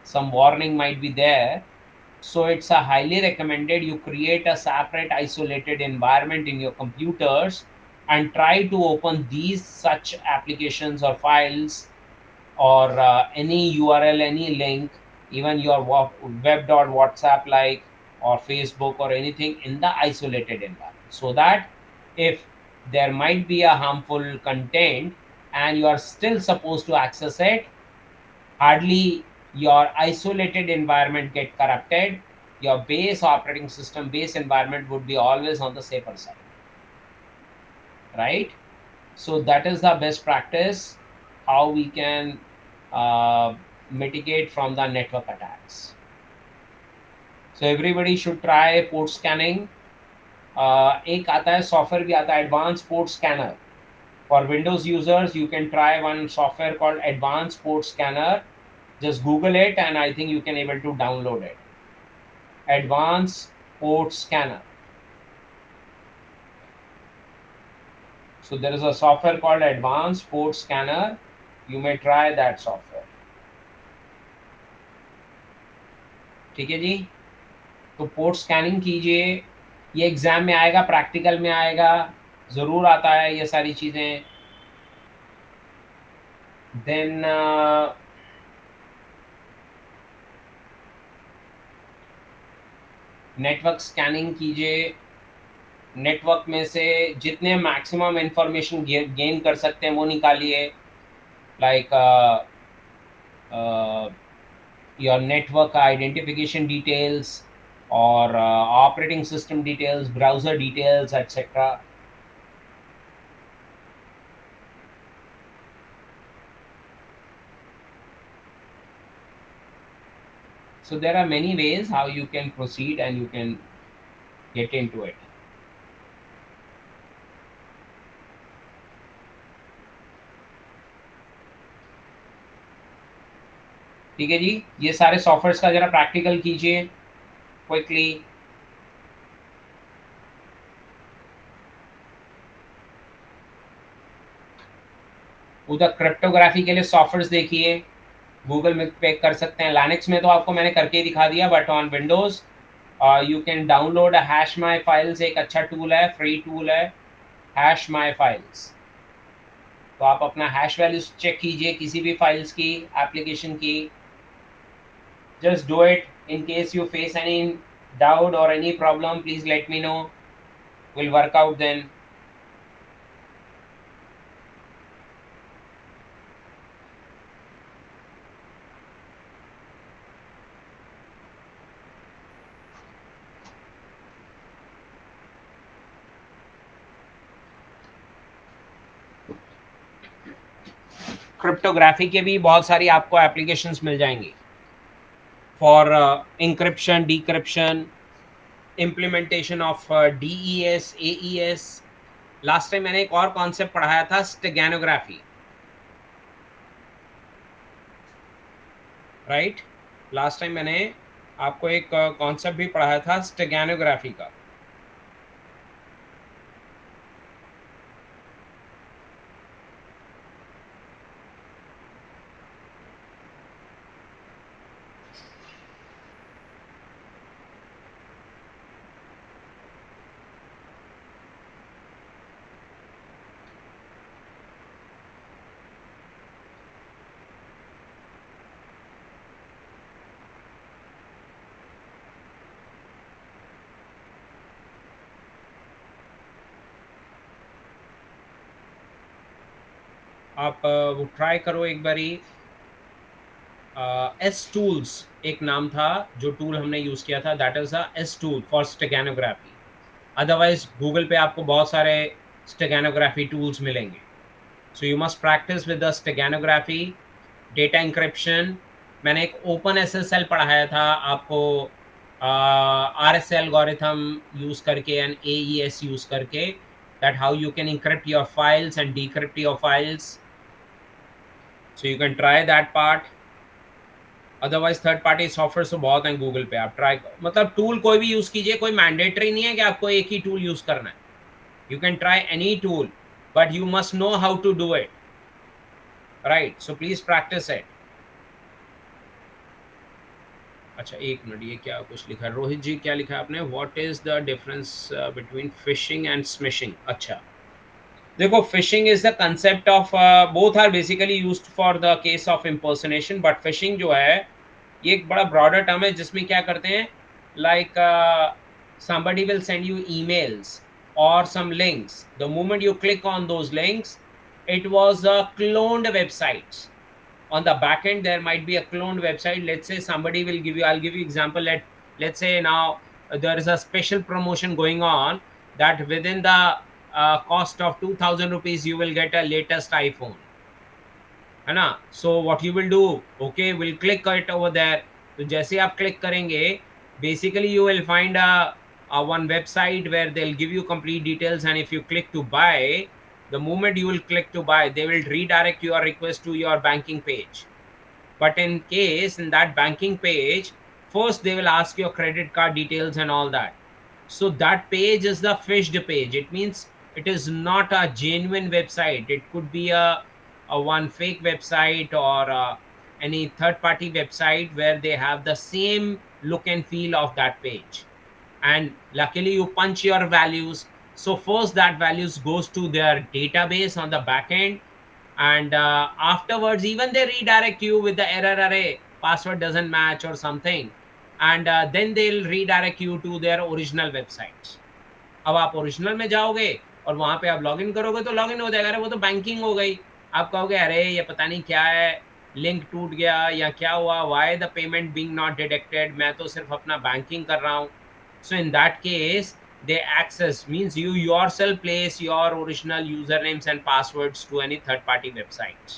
some warning might be there. So it's a highly recommended you create a separate isolated environment in your computers and try to open these such applications or files, or any URL, any link, even your web.whatsapp like, or Facebook or anything in the isolated environment, so that if there might be a harmful content and you are still supposed to access it, hardly your isolated environment get corrupted. Your base operating system, base environment would be always on the safer side, right? So that is the best practice, how we can mitigate from the network attacks. So everybody should try port scanning. एक आता है software भी आता है advanced port scanner. For Windows users, you can try one software called Advanced Port Scanner. Just Google it, and I think you can able to download it. Advanced Port Scanner. So there is a software called Advanced Port Scanner. You may try that software. ठीक है जी, तो port scanning कीजिए, ये exam में आएगा, practical में आएगा, जरूर आता है ये सारी चीजें. देन नेटवर्क स्कैनिंग कीजिए, नेटवर्क में से जितने मैक्सिमम इंफॉर्मेशन गेन कर सकते हैं वो निकालिए, like your network identification details, or operating system details, browser details, etc. So there are many ways how you can proceed and you can get into it. ठीक है जी, ये सारे सॉफ्टवेयर्स का जरा प्रैक्टिकल कीजिए क्विकली. उधर क्रिप्टोग्राफी के लिए सॉफ्टवेयर्स देखिए, गूगल में पे कर सकते हैं. लाइनक्स में तो आपको मैंने करके ही दिखा दिया, but on Windows you can download hash my files, एक अच्छा टूल है, फ्री टूल है, हैश माई फाइल्स. तो आप अपना हैश वैल्यूज चेक कीजिए किसी भी फाइल्स की, एप्लीकेशन की. Just do it. In case you face any doubt or any problem, please let me know. We'll work out then. Cryptography के भी बहुत सारी आपको एप्लीकेशंस मिल जाएंगी. for encryption, decryption, implementation of DES, AES. Last time मैंने एक और concept पढ़ाया था, स्टेगैनोग्राफी, राइट? लास्ट टाइम मैंने आपको एक कॉन्सेप्ट भी पढ़ाया था स्टेगैनोग्राफी का. आप वो ट्राई करो एक बारी. एस टूल्स एक नाम था जो टूल हमने यूज किया था, that is a S tool for steganography. Otherwise Google पे आपको बहुत सारे स्टेगैनोग्राफी टूल्स मिलेंगे. So you must practice with the steganography, data encryption. मैंने एक ओपन एसएसएल पढ़ाया था आपको, आर एस एल्गोरिथम यूज करके एंड एईएस यूज करके, that how you can encrypt your files and decrypt your files. So you can try that part. Otherwise third party software तो बहुत हैं गूगल पे, आप ट्राई, मतलब टूल कोई भी यूज कीजिए, कोई मैंडेटरी नहीं है कि आपको एक ही टूल यूज करना है. You can try any tool, but you must know how to do it, right? So please practice it. अच्छा एक मिनट, ये क्या कुछ लिखा है रोहित जी, क्या लिखा है आपने? What is the difference between phishing and smishing? अच्छा, देखो, phishing is the concept of, both are basically used for the case of impersonation, but phishing जो है ये एक बड़ा ब्रॉडर टर्म है जिसमें क्या करते हैं, like somebody will send you emails or some links. The moment you click on those links, it was a cloned website. On the back end there might be a cloned website. Let's say somebody will give you, I'll give you example. Let's say now there is a special promotion going on, that within the cost of 2000 rupees you will get a latest iPhone, है ना? So what you will do, okay, will click it over there. तो जैसे आप click करेंगे, basically you will find a one website where they'll give you complete details, and if you click to buy, the moment you will click to buy, they will redirect your request to your banking page. But in case in that banking page, first they will ask your credit card details and all that. So that page is the fished page. It means it is not a genuine website. It could be a one fake website, or any third party website where they have the same look and feel of that page. And luckily you punch your values. So first that values goes to their database on the back end, and afterwards even they redirect you with the error array, password doesn't match or something, and then they'll redirect you to their original websites. अब आप original में जाओगे और वहां पे आप login करोगे तो लॉगिन हो जाएगा, अरे वो तो बैंकिंग हो गई. आप कहोगे अरे ये पता नहीं क्या है, लिंक टूट गया या क्या हुआ, why the payment being not detected, मैं तो सिर्फ अपना बैंकिंग कर रहा हूँ. So in that case they access, means you yourself place your original usernames and passwords to any third party websites,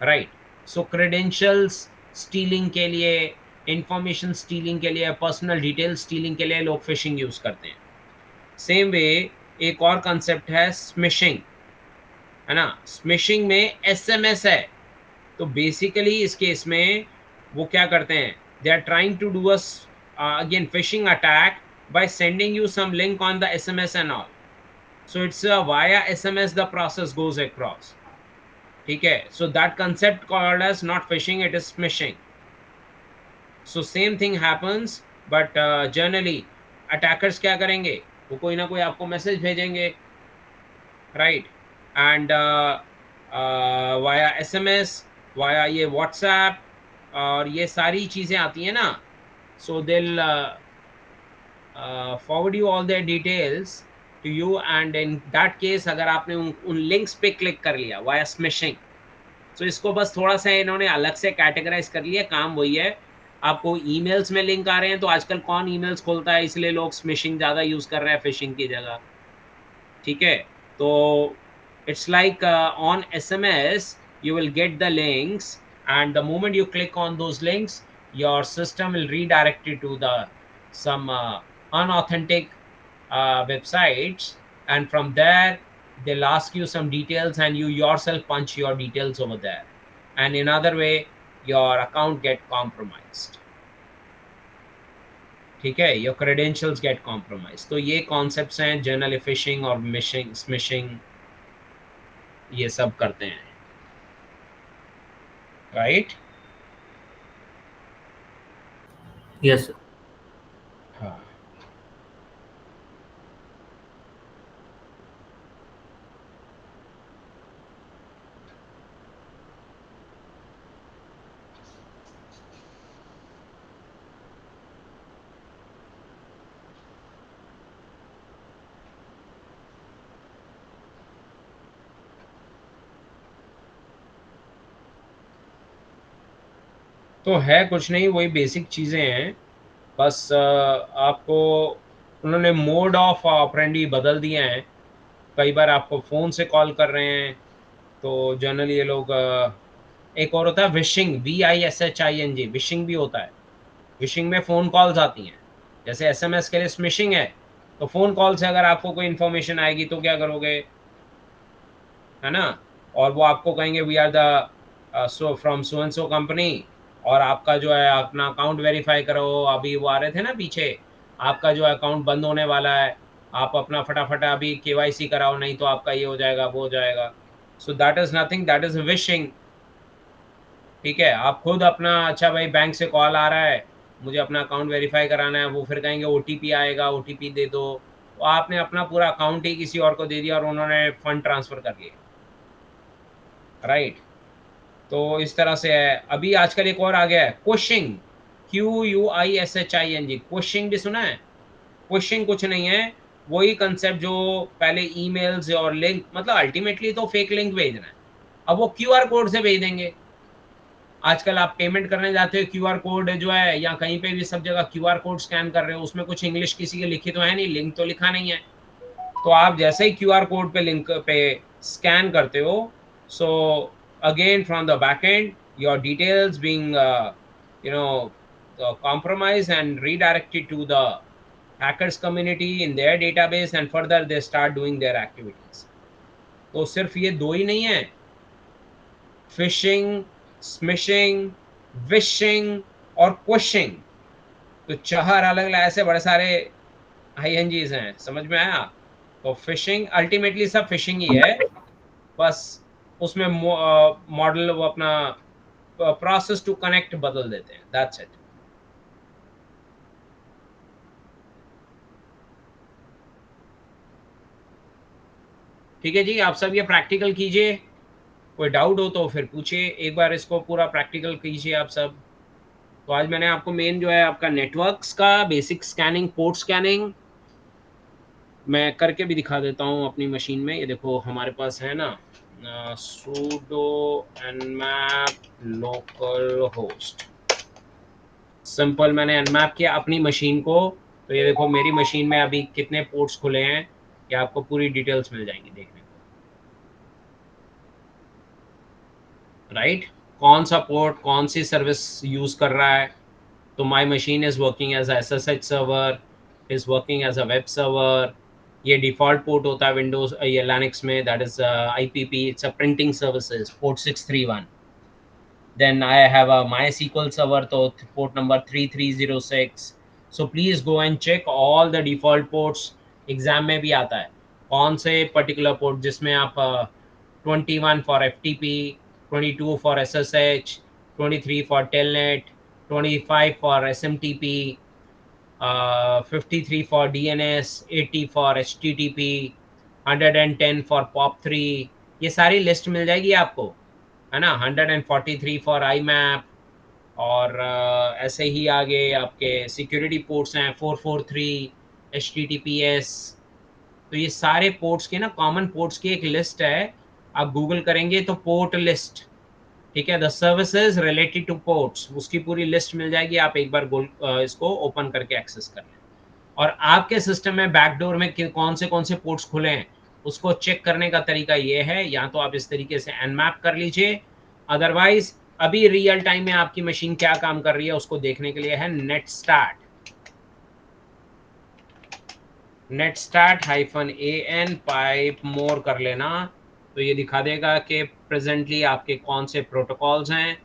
right? So credentials stealing के लिए, information stealing के लिए, personal details stealing के लिए लोग phishing यूज करते हैं. Same way एक और कंसेप्ट है स्मिशिंग, है ना? स्मिशिंग में एसएमएस है. तो बेसिकली इस केस में वो क्या करते हैं, they are trying to do us again phishing attack by sending you some link on the SMS and all. So it's via SMS the process goes across. ठीक है? So that concept called as not phishing, it is smishing. So same thing happens, but generally attackers क्या करेंगे, वो कोई ना कोई आपको message भेजेंगे, right? And via SMS, via ये व्हाट्सएप, और ये सारी चीज़ें आती हैं ना. So they'll forward you all their details to you, and in that case अगर आपने उन लिंक्स पे क्लिक कर लिया वाया स्मिशिंग, तो इसको बस थोड़ा सा इन्होंने अलग से कैटेगराइज कर लिया. काम वही है, आपको ईमेल्स में लिंक आ रहे हैं तो आजकल कौन ईमेल्स खोलता है, इसलिए लोग स्मिशिंग ज़्यादा यूज़ कर रहे हैं फिशिंग की जगह. ठीक है? तो it's like on SMS you will get the links, and the moment you click on those links, your system will redirect you to the some unauthentic websites, and from there they'll ask you some details and you yourself punch your details over there, and in other way your account get compromised. ठीक है, your credentials get compromised. तो ये concepts हैं, journal phishing और smishing, ये सब करते हैं, right? Yes, sir. हाँ. तो है कुछ नहीं, वही बेसिक चीज़ें हैं, बस आपको उन्होंने मोड ऑफ ऑपरेंडी बदल दिए हैं। कई बार आपको फ़ोन से कॉल कर रहे हैं, तो जनरली ये लोग एक और होता है विशिंग, VISHING, विशिंग भी होता है। विशिंग में फ़ोन कॉल्स आती हैं, जैसे SMS के लिए स्मिशिंग है, तो फ़ोन कॉल से अगर आपको कोई इन्फॉर्मेशन आएगी तो क्या करोगे, है ना? और वो आपको कहेंगे we are the so from so and so company, और आपका जो है अपना अकाउंट वेरीफाई करो। अभी वो आ रहे थे ना पीछे, आपका जो अकाउंट बंद होने वाला है, आप अपना फटाफट अभी KYC कराओ, नहीं तो आपका ये हो जाएगा, वो हो जाएगा। So that is nothing, that is wishing. ठीक है, आप खुद अपना अच्छा भाई बैंक से कॉल आ रहा है, मुझे अपना अकाउंट वेरीफाई कराना है, वो फिर कहेंगे OTP आएगा, OTP दे दो, तो आपने अपना पूरा अकाउंट ही किसी और को दे दिया और उन्होंने फंड ट्रांसफ़र कर लिए, राइट? तो इस तरह से है। अभी आजकल एक और आ गया है क्विशिंग, QUISHING, क्विशिंग भी सुना है? क्विशिंग कुछ नहीं है, वही कंसेप्ट जो पहले ईमेल्स और लिंक, मतलब अल्टीमेटली तो फेक लिंक भेजना है, अब वो QR कोड से भेज देंगे। आजकल आप पेमेंट करने जाते हो, QR कोड जो है, या कहीं पे भी सब जगह QR कोड स्कैन कर रहे हो, उसमें कुछ इंग्लिश किसी की लिखी तो है नहीं, लिंक तो लिखा नहीं है। तो आप जैसे ही QR कोड पे लिंक पे स्कैन करते हो, so again from the back and your details being you know compromised and redirected to the hackers community in their database, and further they start doing their activities. तो सिर्फ ये दो ही नहीं है, फिशिंग, स्मिशिंग, विशिंग और क्विशिंग, तो चार अलग अलग ऐसे बड़े सारे INGs हैं, समझ में आया? तो फिशिंग अल्टीमेटली सब फिशिंग ही है, बस उसमें मॉडल वो अपना प्रोसेस टू कनेक्ट बदल देते हैं, दैट्स इट। ठीक है जी, आप सब ये प्रैक्टिकल कीजिए, कोई डाउट हो तो फिर पूछिए, एक बार इसको पूरा प्रैक्टिकल कीजिए आप सब। तो आज मैंने आपको मेन जो है आपका नेटवर्क्स का बेसिक स्कैनिंग, पोर्ट स्कैनिंग मैं करके भी दिखा देता हूँ अपनी मशीन में। ये देखो हमारे पास है ना sudo nmap local host, simple मैंने अनमैप किया अपनी मशीन को। तो ये देखो मेरी मशीन में अभी कितने पोर्ट्स खुले हैं, ये आपको पूरी डिटेल्स मिल जाएंगी देखने को, राइट? कौन सा पोर्ट कौन सी सर्विस यूज कर रहा है। तो my machine is working as SSH server, is working as a web server. ये डिफॉल्ट पोर्ट होता है विंडोज ये लिनक्स में, that is IPP, it's a printing services, port 631। Then I have a MySQL server, so port number 3306. So please go and check all the default ports. Exam में भी आता है कौन से पर्टिकुलर पोर्ट, जिसमें आप 21 for FTP, 22 for SSH, 23 for telnet, 25 for SMTP, 53 for DNS, 80 for HTTP, 110 for POP3, ये सारी लिस्ट मिल जाएगी आपको, है ना? 143 फॉर IMAP, और ऐसे ही आगे आपके सिक्योरिटी पोर्ट्स हैं 443, HTTPS। तो ये सारे पोर्ट्स के ना, कॉमन पोर्ट्स की एक लिस्ट है, आप गूगल करेंगे तो पोर्ट लिस्ट, ठीक है, the services related to ports, उसकी पूरी लिस्ट मिल जाएगी। आप एक बार इसको ओपन करके एक्सेस कर लें, और आपके सिस्टम में बैकडोर में कौन से पोर्ट्स खुले हैं उसको चेक करने का तरीका ये है, या तो आप इस तरीके से अनमैप कर लीजिए, अदरवाइज अभी रियल टाइम में आपकी मशीन क्या काम कर रही है उसको देखने के लिए है net start. Net start -an pipe more कर लेना, तो ये दिखा देगा कि प्रेजेंटली आपके कौन से प्रोटोकॉल्स हैं,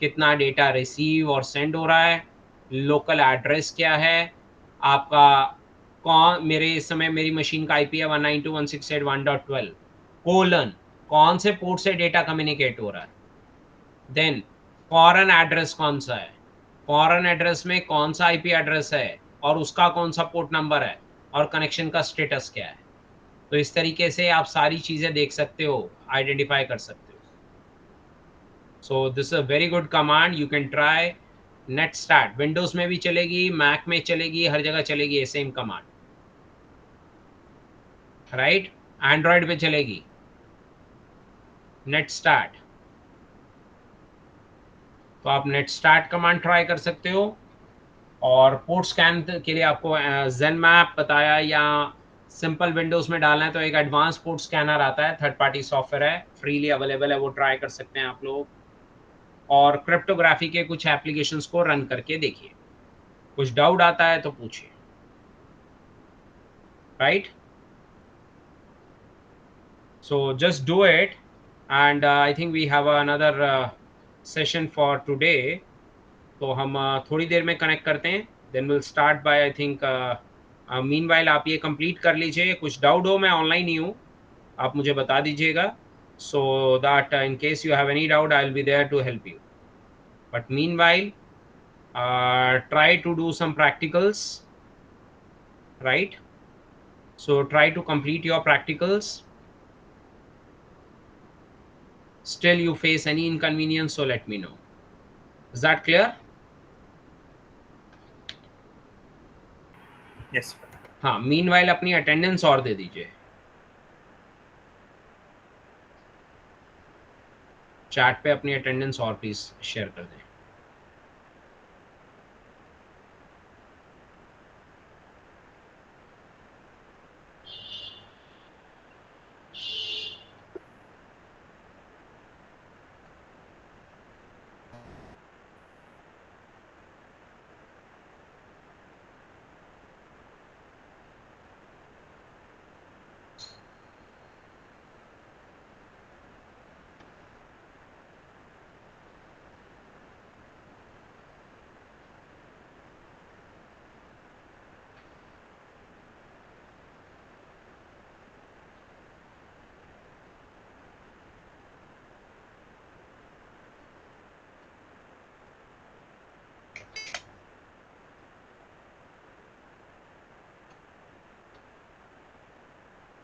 कितना डेटा रिसीव और सेंड हो रहा है, लोकल एड्रेस क्या है आपका, कौन मेरे इस समय मेरी मशीन का आईपी है 192.168.1.12 कोलन कौन से पोर्ट से डेटा कम्युनिकेट हो रहा है, देन फॉरेन एड्रेस कौन सा है, फॉरेन एड्रेस में कौन सा आईपी एड्रेस है और उसका कौन सा पोर्ट नंबर है और कनेक्शन का स्टेटस क्या है। तो इस तरीके से आप सारी चीजें देख सकते हो, आइडेंटिफाई कर सकते हो। So this a very good command, you can try net start. Windows में भी चलेगी, मैक में चलेगी, हर जगह चलेगी ये सेम कमांड, राइट। एंड्रॉयड पे चलेगी नेट स्टार्ट, तो आप नेट स्टार्ट कमांड ट्राई कर सकते हो। और पोर्ट स्कैन के लिए आपको जेन मैप बताया, या सिंपल विंडोज में डालना है तो एक एडवांस पोर्ट स्कैनर आता है, थर्ड पार्टी सॉफ्टवेयर है, फ्रीली अवेलेबल है, वो ट्राई कर सकते हैं आप लोग। और क्रिप्टोग्राफी के कुछ एप्लीकेशंस को रन करके देखिए, कुछ डाउट आता है तो पूछिए, right. So just do it, and I think we have another session for today. तो हम थोड़ी देर में कनेक्ट करते हैं, then will start by I think. Meanwhile आप ये कंप्लीट कर लीजिए, कुछ डाउट हो मैं ऑनलाइन ही हूँ, आप मुझे बता दीजिएगा, so that in case you have any doubt I will be there to help you. But meanwhile try to do some practicals, right? So try to complete your practicals. Still you face any inconvenience, so let me know. Is that clear? Yes. हाँ, meanwhile अपनी attendance और दे दीजिए, chat पे अपनी attendance और please share कर दें।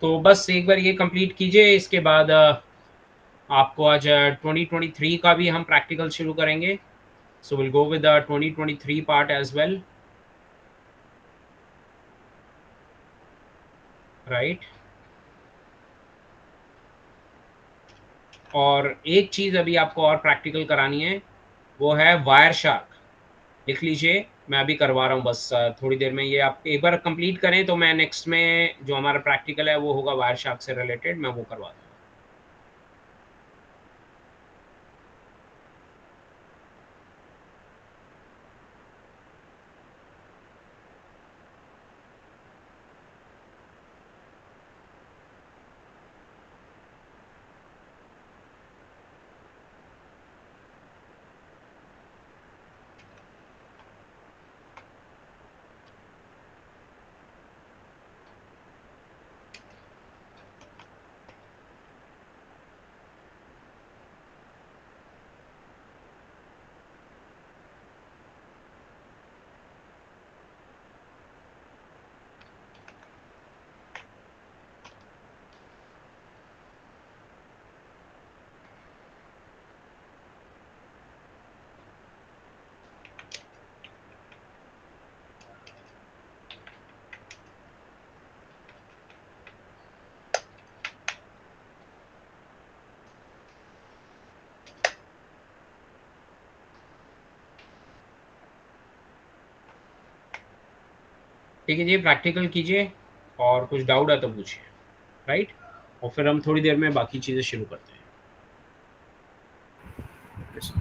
तो बस एक बार ये कंप्लीट कीजिए, इसके बाद आपको आज 2023 का भी हम प्रैक्टिकल शुरू करेंगे, so will go with 2023 part as well, right. और एक चीज़ अभी आपको और प्रैक्टिकल करानी है, वो है वायर शार्क। लिख लीजिए, मैं अभी करवा रहा हूँ, बस थोड़ी देर में। ये आप एक बार कंप्लीट करें तो मैं नेक्स्ट में जो हमारा प्रैक्टिकल है वो होगा वायर शार्क से रिलेटेड, मैं वो करवा दूँ। ठीक है जी, प्रैक्टिकल कीजिए और कुछ डाउट है तो पूछिए, राइट। और फिर हम थोड़ी देर में बाकी चीज़ें शुरू करते हैं। Yes.